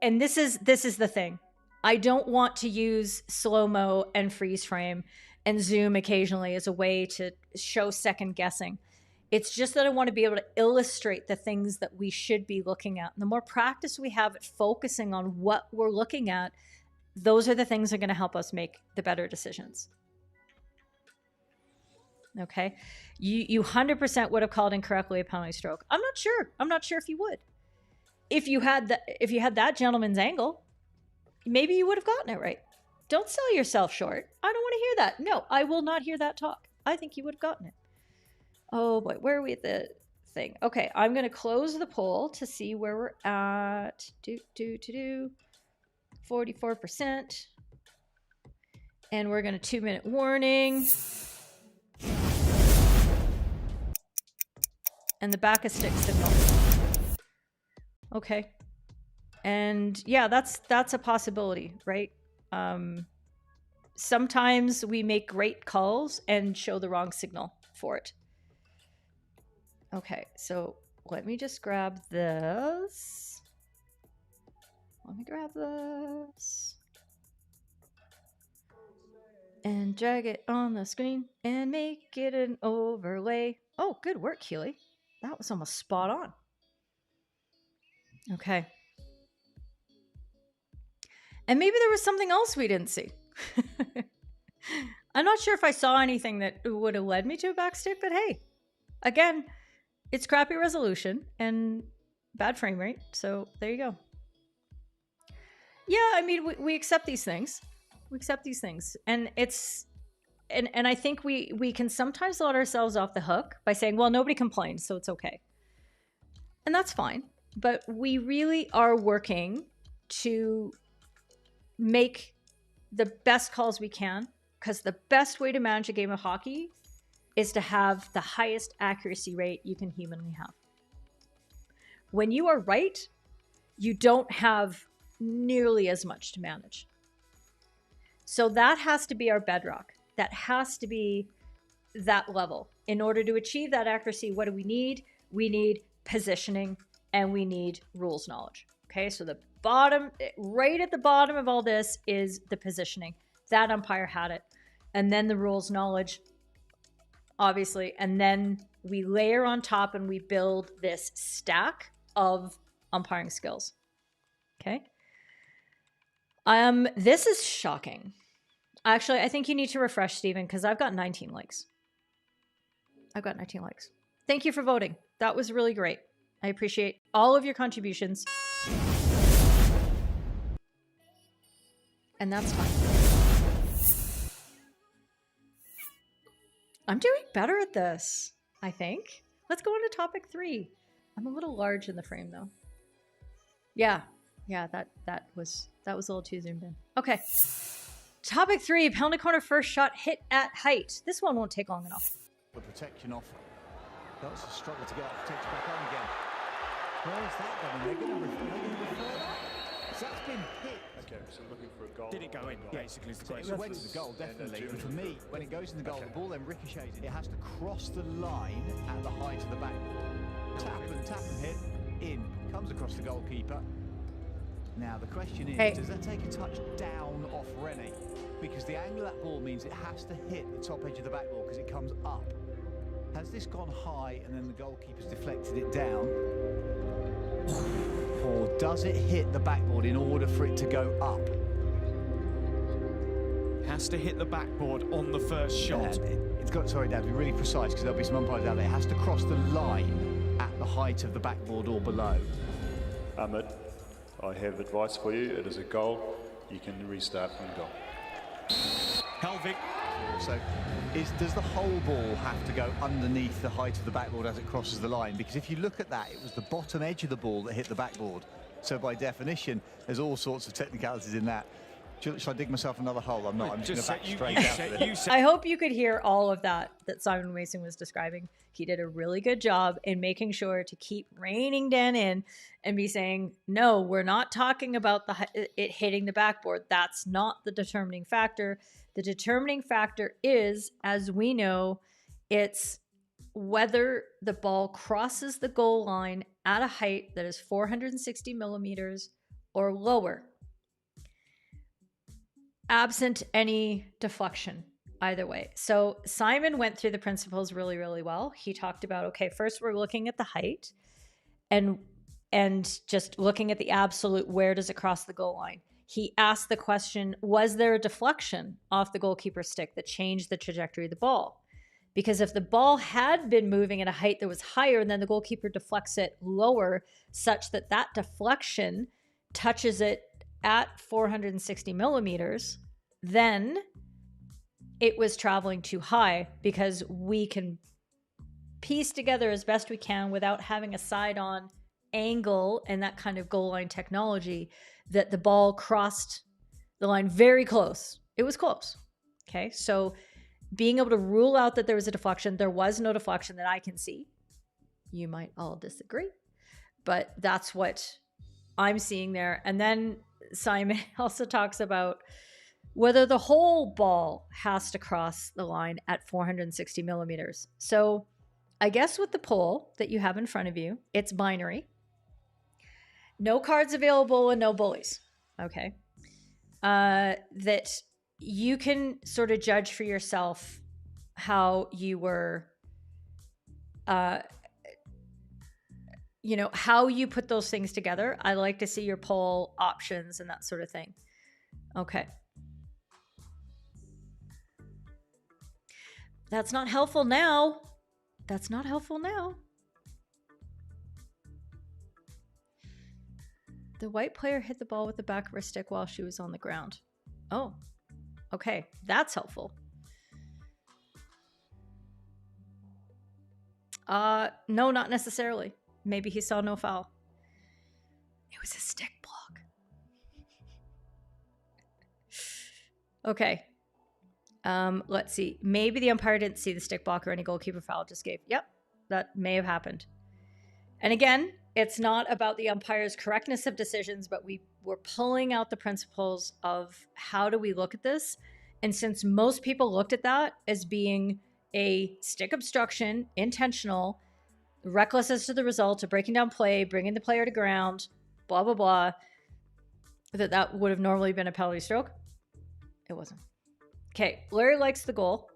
this is the thing. I don't want to use slow-mo and freeze frame and zoom occasionally as a way to show second guessing. It's just that I want to be able to illustrate the things that we should be looking at. And the more practice we have at focusing on what we're looking at, those are the things that are going to help us make the better decisions. Okay. You 100% would have called incorrectly a penalty stroke. I'm not sure. I'm not sure if you would. If you had that gentleman's angle, maybe you would have gotten it right. Don't sell yourself short. I don't want to hear that. No, I will not hear that talk. I think you would have gotten it. Oh boy, where are we at the thing? Okay, I'm going to close the poll to see where we're at. 44%. And we're going to 2-minute warning. And the back of stick signal. Okay. And yeah, that's a possibility, right? Sometimes we make great calls and show the wrong signal for it. Okay, so let me just grab this. Let me grab this. And drag it on the screen and make it an overlay. Oh, good work, Keely. That was almost spot on. Okay. And maybe there was something else we didn't see. I'm not sure if I saw anything that would have led me to a backstick, but hey, again, it's crappy resolution and bad frame rate. So there you go. Yeah, I mean, we accept these things. We accept these things. And it's, and I think we can sometimes let ourselves off the hook by saying, well, nobody complained, so it's okay. And that's fine. But we really are working to make the best calls we can, because the best way to manage a game of hockey is to have the highest accuracy rate you can humanly have. When you are right, you don't have nearly as much to manage. So that has to be our bedrock. That has to be that level. In order to achieve that accuracy, what do we need? We need positioning and we need rules knowledge. Okay, so the bottom, right at the bottom of all this is the positioning. That umpire had it. And then the rules knowledge, obviously. And then we layer on top and we build this stack of umpiring skills. Okay. This is shocking. Actually, I think you need to refresh, Stephen, because I've got 19 likes. I've got 19 likes. Thank you for voting. That was really great. I appreciate all of your contributions. And that's fine. I'm doing better at this, I think. Let's go on to topic 3. I'm a little large in the frame, though. Yeah, that was a little too zoomed in. Okay. Topic 3, penalty corner first shot hit at height. This one won't take long enough. The protection off. That's a struggle to get that protection back on again. Where is that going? They're going to refer that. So that's been hit. Okay, so looking for a goal. Did it go in? Basically, the question. It went to the goal, definitely. And for me, when it goes in the goal, the ball then ricochets. It has to cross the line at the height of the backboard. Tap and hit. In. Comes across the goalkeeper. Now, the question is, does that take a touch down off Rennie? Because the angle of that ball means it has to hit the top edge of the backboard because it comes up. Has this gone high and then the goalkeeper's deflected it down? Or does it hit the backboard in order for it to go up? Has to hit the backboard on the first shot. It's got, sorry, Dad, to be really precise because there'll be some umpires out there. It has to cross the line at the height of the backboard or below. Ahmed, I have advice for you. It is a goal. You can restart from goal. Helvig. So, does the whole ball have to go underneath the height of the backboard as it crosses the line? Because if you look at that, it was the bottom edge of the ball that hit the backboard. So by definition, there's all sorts of technicalities in that. Should I dig myself another hole? I'm not. I'm just going to back straight out. I hope you could hear all of that Simon Mason was describing. He did a really good job in making sure to keep reining Dan in and be saying, no, we're not talking about it hitting the backboard. That's not the determining factor. The determining factor is, as we know, it's whether the ball crosses the goal line at a height that is 460 millimeters or lower, absent any deflection, either way. So Simon went through the principles really, really well. He talked about, okay, first we're looking at the height and just looking at the absolute, where does it cross the goal line? He asked the question, was there a deflection off the goalkeeper's stick that changed the trajectory of the ball? Because if the ball had been moving at a height that was higher and then the goalkeeper deflects it lower such that that deflection touches it at 460 millimeters, then it was traveling too high, because we can piece together as best we can without having a side-on angle and that kind of goal line technology that the ball crossed the line very close. It was close. Okay, so being able to rule out that there was a deflection, there was no deflection that I can see. You might all disagree, but that's what I'm seeing there. And then Simon also talks about whether the whole ball has to cross the line at 460 millimeters. So I guess with the poll that you have in front of you, it's binary. No cards available and no bullies. Okay. That you can sort of judge for yourself how you were, you know, how you put those things together. I like to see your poll options and that sort of thing. Okay. That's not helpful now. That's not helpful now. The white player hit the ball with the back of her stick while she was on the ground. Oh, okay. That's helpful. No, not necessarily. Maybe he saw no foul. It was a stick block. Okay. Let's see. Maybe the umpire didn't see the stick block or any goalkeeper foul just gave. Yep, that may have happened. And again, it's not about the umpire's correctness of decisions, but we're pulling out the principles of how do we look at this. And since most people looked at that as being a stick obstruction, intentional, reckless as to the result of breaking down play, bringing the player to ground, blah, blah, blah, that would have normally been a penalty stroke. It wasn't. Okay, Larry likes the goal.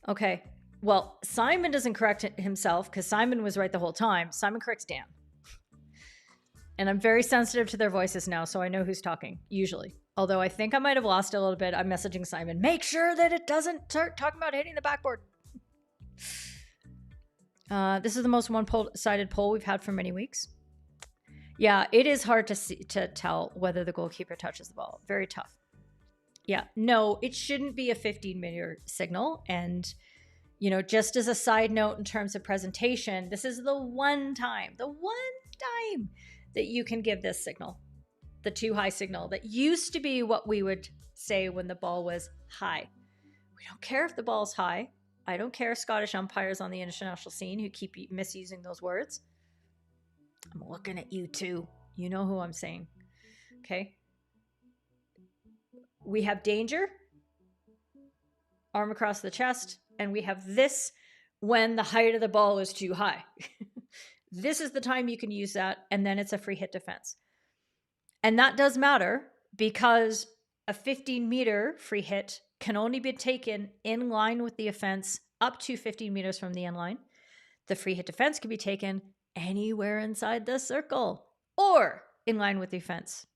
Okay, well, Simon doesn't correct himself because Simon was right the whole time. Simon corrects Dan. And I'm very sensitive to their voices now, so I know who's talking, usually. Although I think I might have lost a little bit. I'm messaging Simon, make sure that it doesn't start talking about hitting the backboard. This is the most one-sided poll we've had for many weeks. Yeah, it is hard to tell whether the goalkeeper touches the ball. Very tough. Yeah, no, it shouldn't be a 15-meter signal. And, you know, just as a side note in terms of presentation, this is the one time that you can give this signal, the too high signal. That used to be what we would say when the ball was high. We don't care if the ball's high. I don't care, Scottish umpires on the international scene who keep misusing those words. I'm looking at you too. You know who I'm saying. Okay. We have danger, arm across the chest, and we have this when the height of the ball is too high. This is the time you can use that, and then it's a free hit defense. And that does matter because a 15-meter free hit can only be taken in line with the offense up to 15 meters from the end line. The free hit defense can be taken anywhere inside the circle or in line with the offense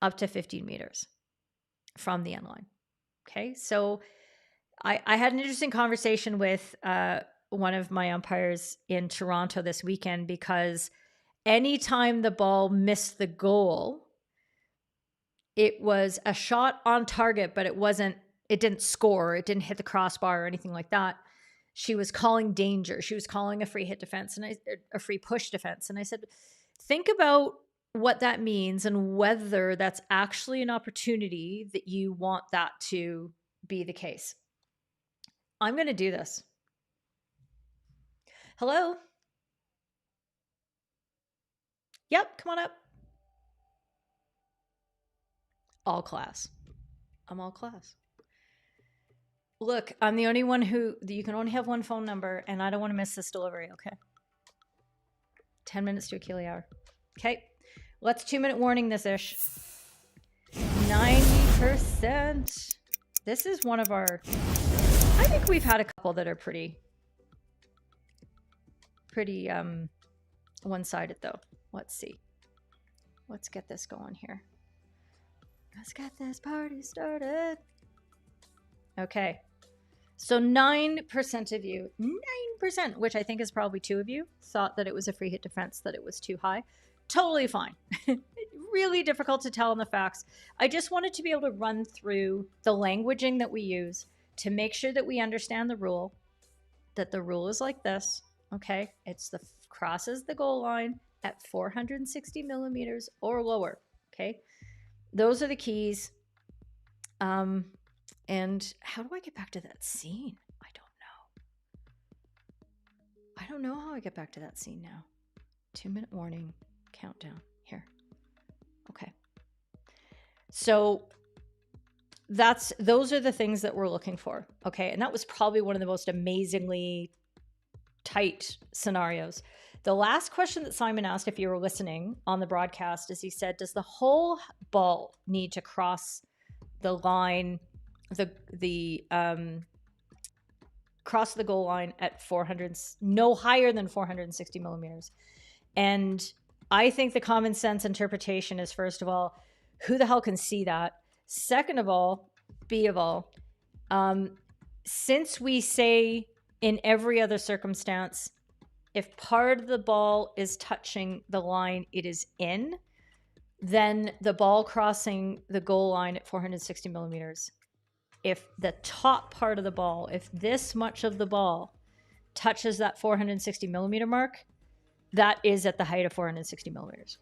up to 15 meters from the end line. Okay, so I had an interesting conversation with one of my umpires in Toronto this weekend because anytime the ball missed the goal, it was a shot on target, but it didn't score, it didn't hit the crossbar or anything like that. She was calling danger. She was calling a free hit defense and a free push defense. And I said, think about what that means and whether that's actually an opportunity that you want that to be the case. I'm going to do this. Hello? Yep, come on up. All class. I'm all class. Look, I'm the only one you can only have one phone number, and I don't want to miss this delivery, okay? 10 minutes to Achille hour. Okay, let's 2-minute warning this ish. 90%. This is one of our, I think we've had a couple that are pretty one-sided though. Let's see. Let's get this going here. Let's get this party started. Okay. So 9% of you, 9%, which I think is probably 2 of you, thought that it was a free hit defense, that it was too high. Totally fine. Really difficult to tell in the facts. I just wanted to be able to run through the languaging that we use to make sure that we understand the rule, that the rule is like this, okay? It's the crosses the goal line at 460 millimeters or lower, okay? Those are the keys. And how do I get back to that scene? I don't know how I get back to that scene now. 2-minute warning, countdown, here. Okay. So those are the things that we're looking for, okay? And that was probably one of the most amazingly tight scenarios. The last question that Simon asked, if you were listening on the broadcast, is he said, does the whole ball need to cross the line, cross the goal line at 400, no higher than 460 millimeters? And I think the common sense interpretation is, first of all, who the hell can see that? Second of all, B of all, since we say in every other circumstance, if part of the ball is touching the line it is in, then the ball crossing the goal line at 460 millimeters, if the top part of the ball, if this much of the ball touches that 460 millimeter mark, that is at the height of 460 millimeters.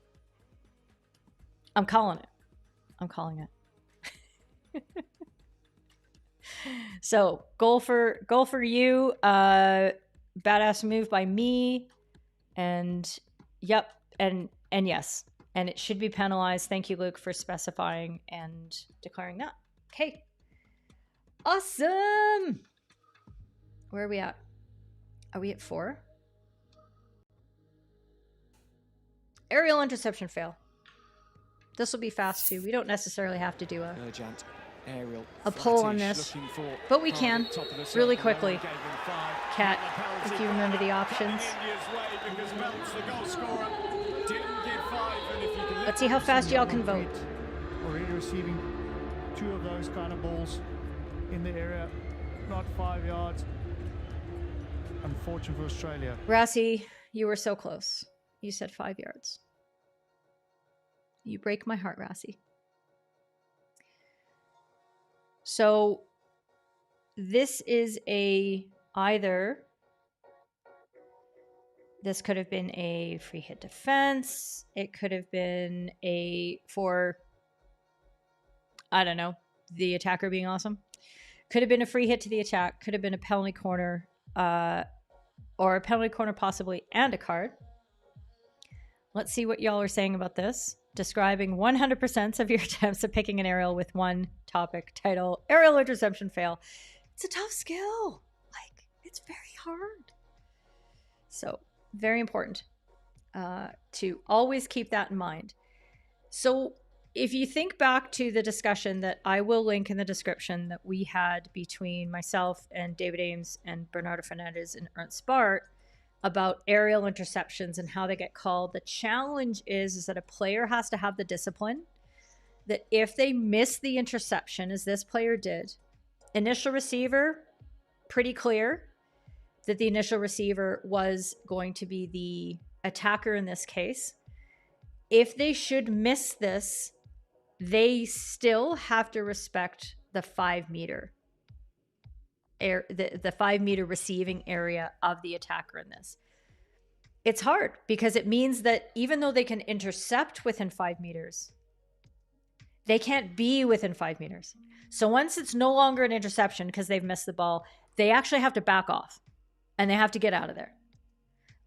I'm calling it. I'm calling it. So goal for you. Badass move by me. And yep. And yes. And it should be penalized. Thank you, Luke, for specifying and declaring that. Okay. Awesome. Where are we at? Are we at 4? Aerial interception fail. This will be fast too. We don't necessarily have to do a poll on this, but we can really quickly. Kat, if you remember the options. Let's see how fast y'all can vote. Already receiving 2 of those kind of balls in the area, not 5 yards. Unfortunate for Australia. Rassi, you were so close. You said 5 yards. You break my heart, Rassi. So this is this could have been a free hit defense. It could have been for, I don't know, the attacker being awesome. Could have been a free hit to the attack. Could have been a penalty corner, or a penalty corner possibly, and a card. Let's see what y'all are saying about this. Describing 100% of your attempts at picking an aerial with one topic title, aerial interception fail. It's a tough skill. Like, it's very hard. So, very important to always keep that in mind. So, if you think back to the discussion that I will link in the description that we had between myself and David Ames and Bernardo Fernandez and Ernst Bart about aerial interceptions and how they get called, the challenge is that a player has to have the discipline that if they miss the interception, as this player did, initial receiver, pretty clear that the initial receiver was going to be the attacker in this case. If they should miss this, they still have to respect the 5 meter the 5 meter receiving area of the attacker in this. It's hard because it means that even though they can intercept within 5 meters, they can't be within 5 meters. So once it's no longer an interception because they've missed the ball, they actually have to back off and they have to get out of there.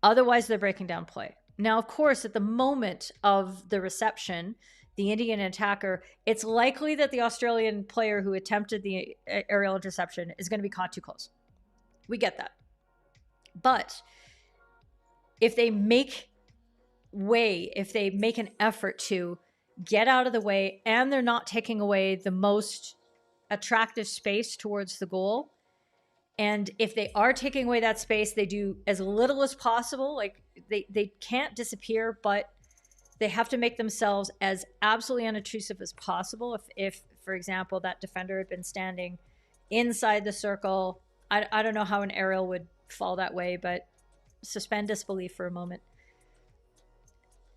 Otherwise, they're breaking down play. Now, of course, at the moment of the reception, the Indian attacker, it's likely that the Australian player who attempted the aerial interception is going to be caught too close. We get that. But if they make way, if they make an effort to get out of the way and they're not taking away the most attractive space towards the goal, and if they are taking away that space, they do as little as possible. Like they can't disappear, but they have to make themselves as absolutely unobtrusive as possible. If, for example, that defender had been standing inside the circle I don't know how an aerial would fall that way, but suspend disbelief for a moment.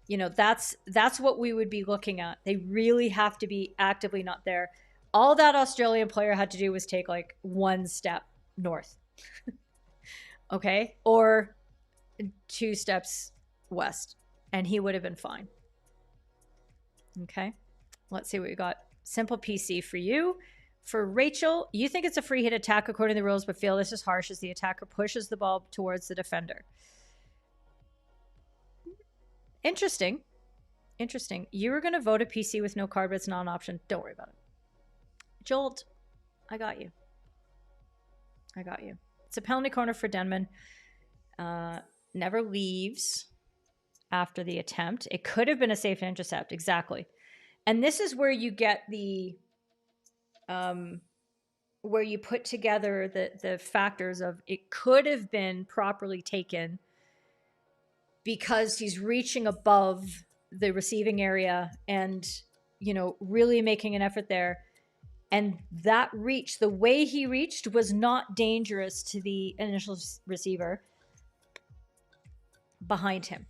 You know, that's what we would be looking at. They really have to be actively not there. All that Australian player had to do was take like 1 step north. Okay? Or 2 steps west, and he would have been fine. Okay? Let's see what we got. Simple PC for you. For Rachel, you think it's a free hit attack according to the rules, but feel this is harsh as the attacker pushes the ball towards the defender. Interesting. Interesting. You were going to vote a PC with no card, but it's not an option. Don't worry about it. Jolt, I got you. I got you. It's a penalty corner for Denman. Never leaves after the attempt. It could have been a safe intercept. Exactly. And this is where you get the... where you put together the factors of it could have been properly taken because he's reaching above the receiving area and, you know, really making an effort there. And that reach, the way he reached was not dangerous to the initial receiver behind him.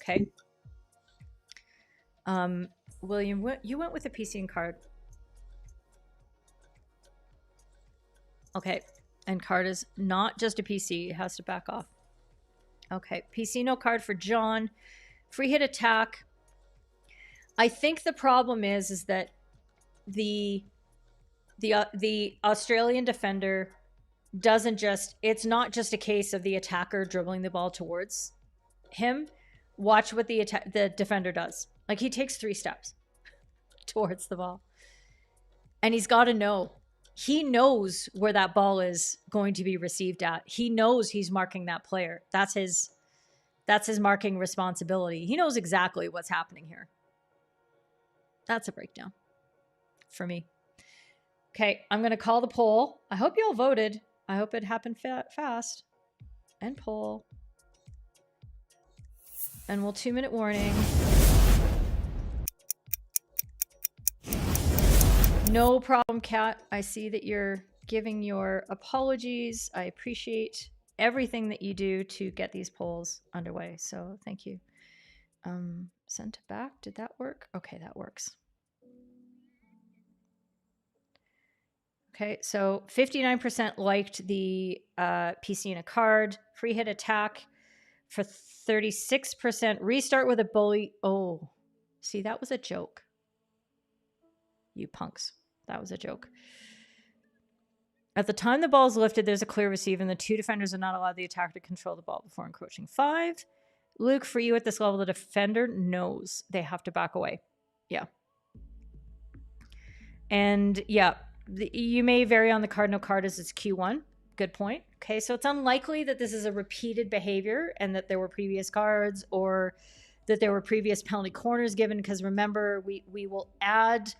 Okay. William, you went with a PC and card. Okay, and card is not just a PC. It has to back off. Okay, PC no card for John. Free hit attack. I think the problem is that the Australian defender doesn't just... It's not just a case of the attacker dribbling the ball towards him. Watch what the defender does. Like, he takes 3 steps towards the ball. And he's got to know. He knows where that ball is going to be received at. He knows he's marking that player. That's his marking responsibility. He knows exactly what's happening here. That's a breakdown for me. Okay, I'm going to call the poll. I hope you all voted. I hope it happened fast. And poll. And we'll 2-minute warning. No problem, Kat. I see that you're giving your apologies. I appreciate everything that you do to get these polls underway. So thank you. Sent it back. Did that work? Okay, that works. Okay, so 59% liked the PC and a card. Free hit attack for 36%. Restart with a bully. Oh, see, that was a joke. You punks. That was a joke. At the time the ball is lifted, there's a clear receive, and the 2 defenders are not allowed the attacker to control the ball before encroaching 5. Luke, for you at this level, the defender knows they have to back away. Yeah. And yeah, you may vary on the card. No card as it's Q1. Good point. Okay, so it's unlikely that this is a repeated behavior and that there were previous cards or that there were previous penalty corners given, because remember, we will add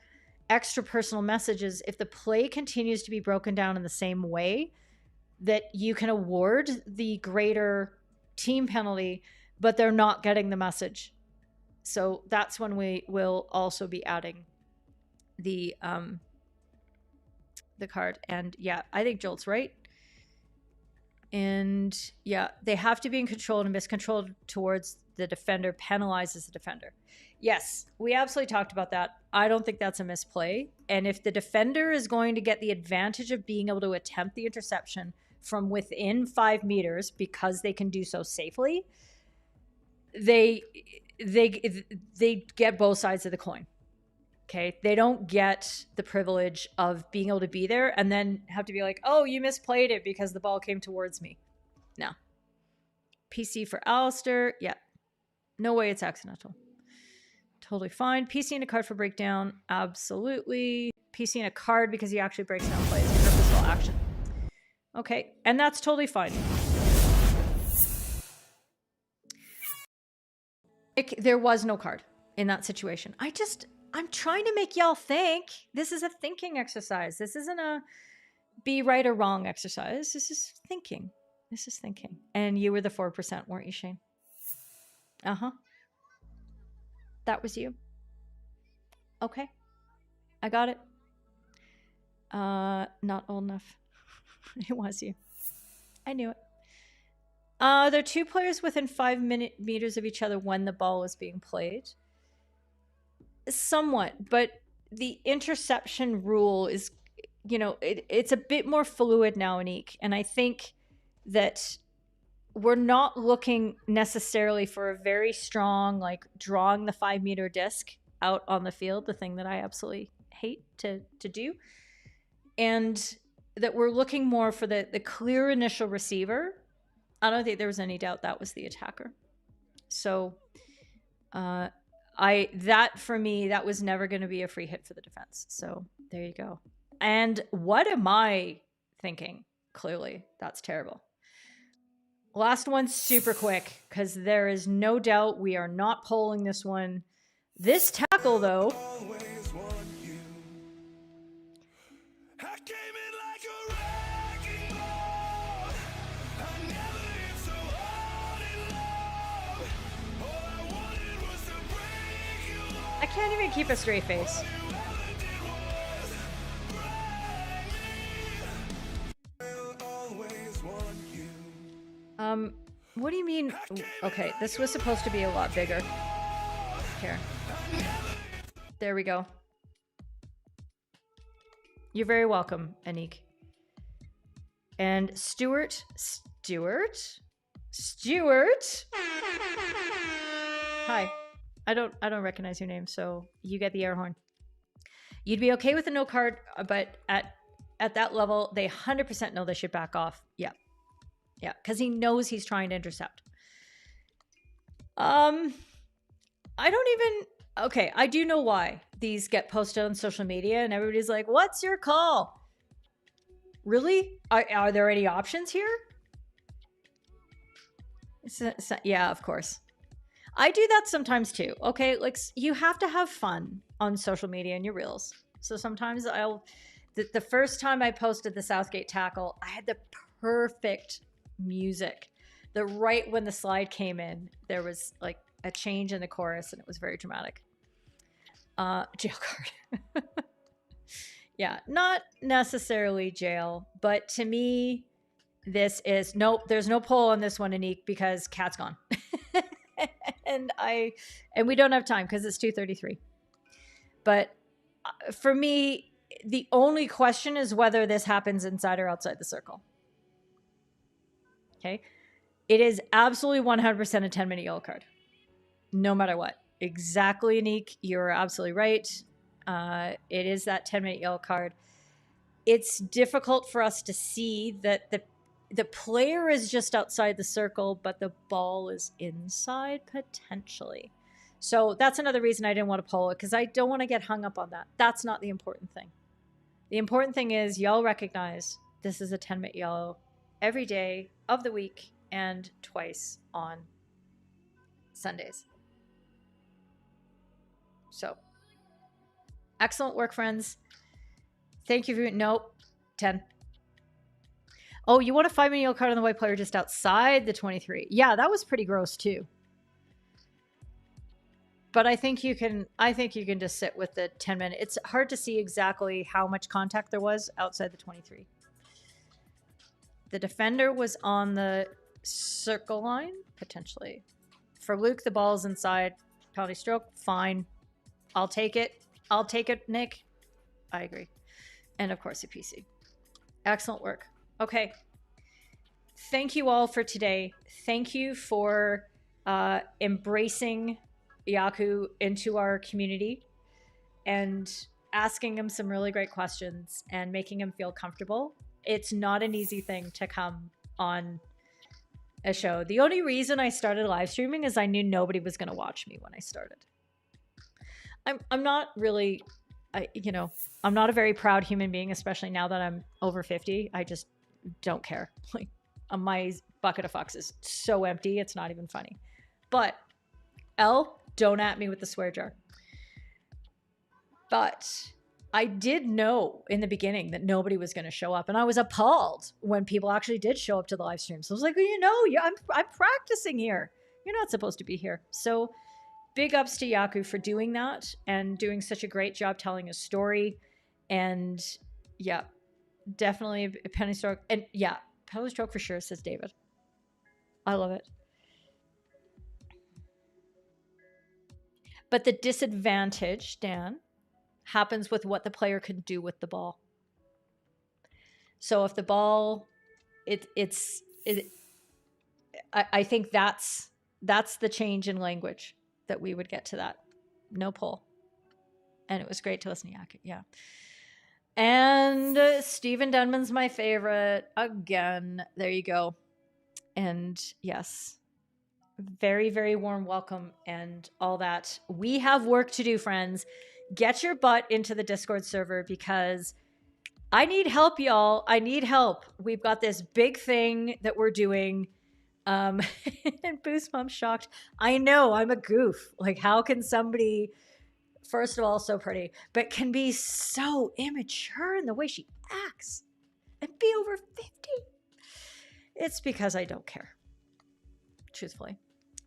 extra personal messages if the play continues to be broken down in the same way that you can award the greater team penalty, but they're not getting the message. So that's when we will also be adding the card. And yeah, I think Jolt's right. And yeah, they have to be in control, and miscontrolled towards the defender penalizes the defender. Yes, we absolutely talked about that. I don't think that's a misplay. And if the defender is going to get the advantage of being able to attempt the interception from within 5 meters because they can do so safely, they get both sides of the coin. Okay, they don't get the privilege of being able to be there and then have to be like, oh, you misplayed it because the ball came towards me. No. PC for Alistair. Yeah. No way it's accidental. Totally fine. PC and a card for breakdown. Absolutely. PC and a card because he actually breaks down plays. Purposeful action. Okay. And that's totally fine. There was no card in that situation. I'm trying to make y'all think. This is a thinking exercise. This isn't a be right or wrong exercise. This is thinking. This is thinking. And you were the 4%, weren't you, Shane? Uh-huh. That was you. Okay. I got it. Not old enough. It was you. I knew it. There are two players within 5 meters of each other when the ball is being played. Somewhat, but the interception rule is, you know, it's a bit more fluid now in EHC. And I think that we're not looking necessarily for a very strong, like drawing the 5 meter disc out on the field, the thing that I absolutely hate to do. And that we're looking more for the clear initial receiver. I don't think there was any doubt that was the attacker. So that for me, that was never going to be a free hit for the defense. So there you go. And what am I thinking? Clearly, that's terrible. Last one, super quick, because there is no doubt we are not polling this one. This tackle, though. I can't even keep a straight face. What do you mean? Okay, this was supposed to be a lot bigger. Here. There we go. You're very welcome, Anik. And Stuart. Hi. I don't recognize your name, so you get the air horn. You'd be okay with a no card, but at that level, they 100% know they should back off. Yeah. Yeah, because he knows he's trying to intercept. I do know why these get posted on social media and everybody's like, what's your call? Really? Are there any options here? Yeah, of course. I do that sometimes too. Okay, like you have to have fun on social media and your reels. So sometimes the first time I posted the Southgate tackle, I had the perfect music. Right when the slide came in, there was like a change in the chorus and it was very dramatic. Jail card. Yeah, not necessarily jail, but to me, this is nope. There's no poll on this one, Anik, because Cat's gone, and we don't have time because it's 2:33. But for me, the only question is whether this happens inside or outside the circle. Okay, it is absolutely 100% a 10-minute yellow card, no matter what. Exactly, Anik, you're absolutely right. It is that 10-minute yellow card. It's difficult for us to see that the player is just outside the circle, but the ball is inside potentially. So that's another reason I didn't want to poll it, because I don't want to get hung up on that. That's not the important thing. The important thing is y'all recognize this is a 10-minute yellow every day of the week and twice on Sundays. So, excellent work, friends. Thank you for... Nope. 10. Oh, you want a 5-minute yellow card on the white player just outside the 23. Yeah, that was pretty gross too. But I think you can just sit with the 10-minute. It's hard to see exactly how much contact there was outside the 23. The defender was on the circle line, potentially. For Luke, the ball's inside. Penalty stroke, fine. I'll take it. I'll take it, Nick. I agree. And of course, a PC. Excellent work. Okay. Thank you all for today. Thank you for embracing Jaco into our community and asking him some really great questions and making him feel comfortable. It's not an easy thing to come on a show. The only reason I started live streaming is I knew nobody was going to watch me when I started. I'm not really, I'm not a very proud human being, especially now that I'm over 50. I just don't care. Like, my bucket of fucks is so empty, it's not even funny. But, don't at me with the swear jar. But I did know in the beginning that nobody was going to show up. And I was appalled when people actually did show up to the live stream. So I was like, I'm practicing here. You're not supposed to be here. So big ups to Jaco for doing that and doing such a great job telling a story. And yeah, Definitely a penalty stroke. And yeah, penalty stroke for sure, says David. I love it. But the disadvantage, Dan, happens with what the player can do with the ball. So if the ball, I think that's the change in language that we would get to that. No pull. And it was great to listen to Jaco. Yeah. And Stephen Denman's my favorite. Again, there you go. And yes, very, very warm welcome and all that. We have work to do, friends. Get your butt into the Discord server because I need help, y'all. I need help. We've got this big thing that we're doing. And Boost Mom's shocked. I know, I'm a goof. Like, how can somebody, first of all, so pretty, but can be so immature in the way she acts and be over 50? It's because I don't care, truthfully.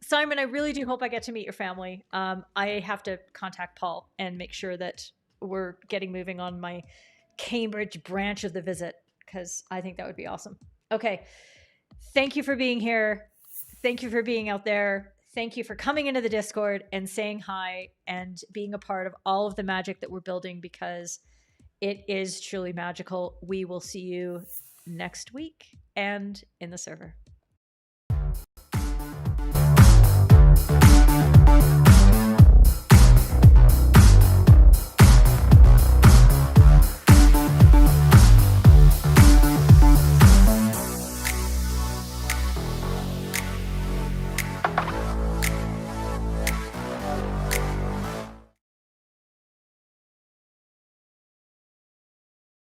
Simon, I really do hope I get to meet your family. I have to contact Paul and make sure that we're getting moving on my Cambridge branch of the visit, because I think that would be awesome. Okay. Thank you for being here. Thank you for being out there. Thank you for coming into the Discord and saying hi and being a part of all of the magic that we're building, because it is truly magical. We will see you next week and in the server.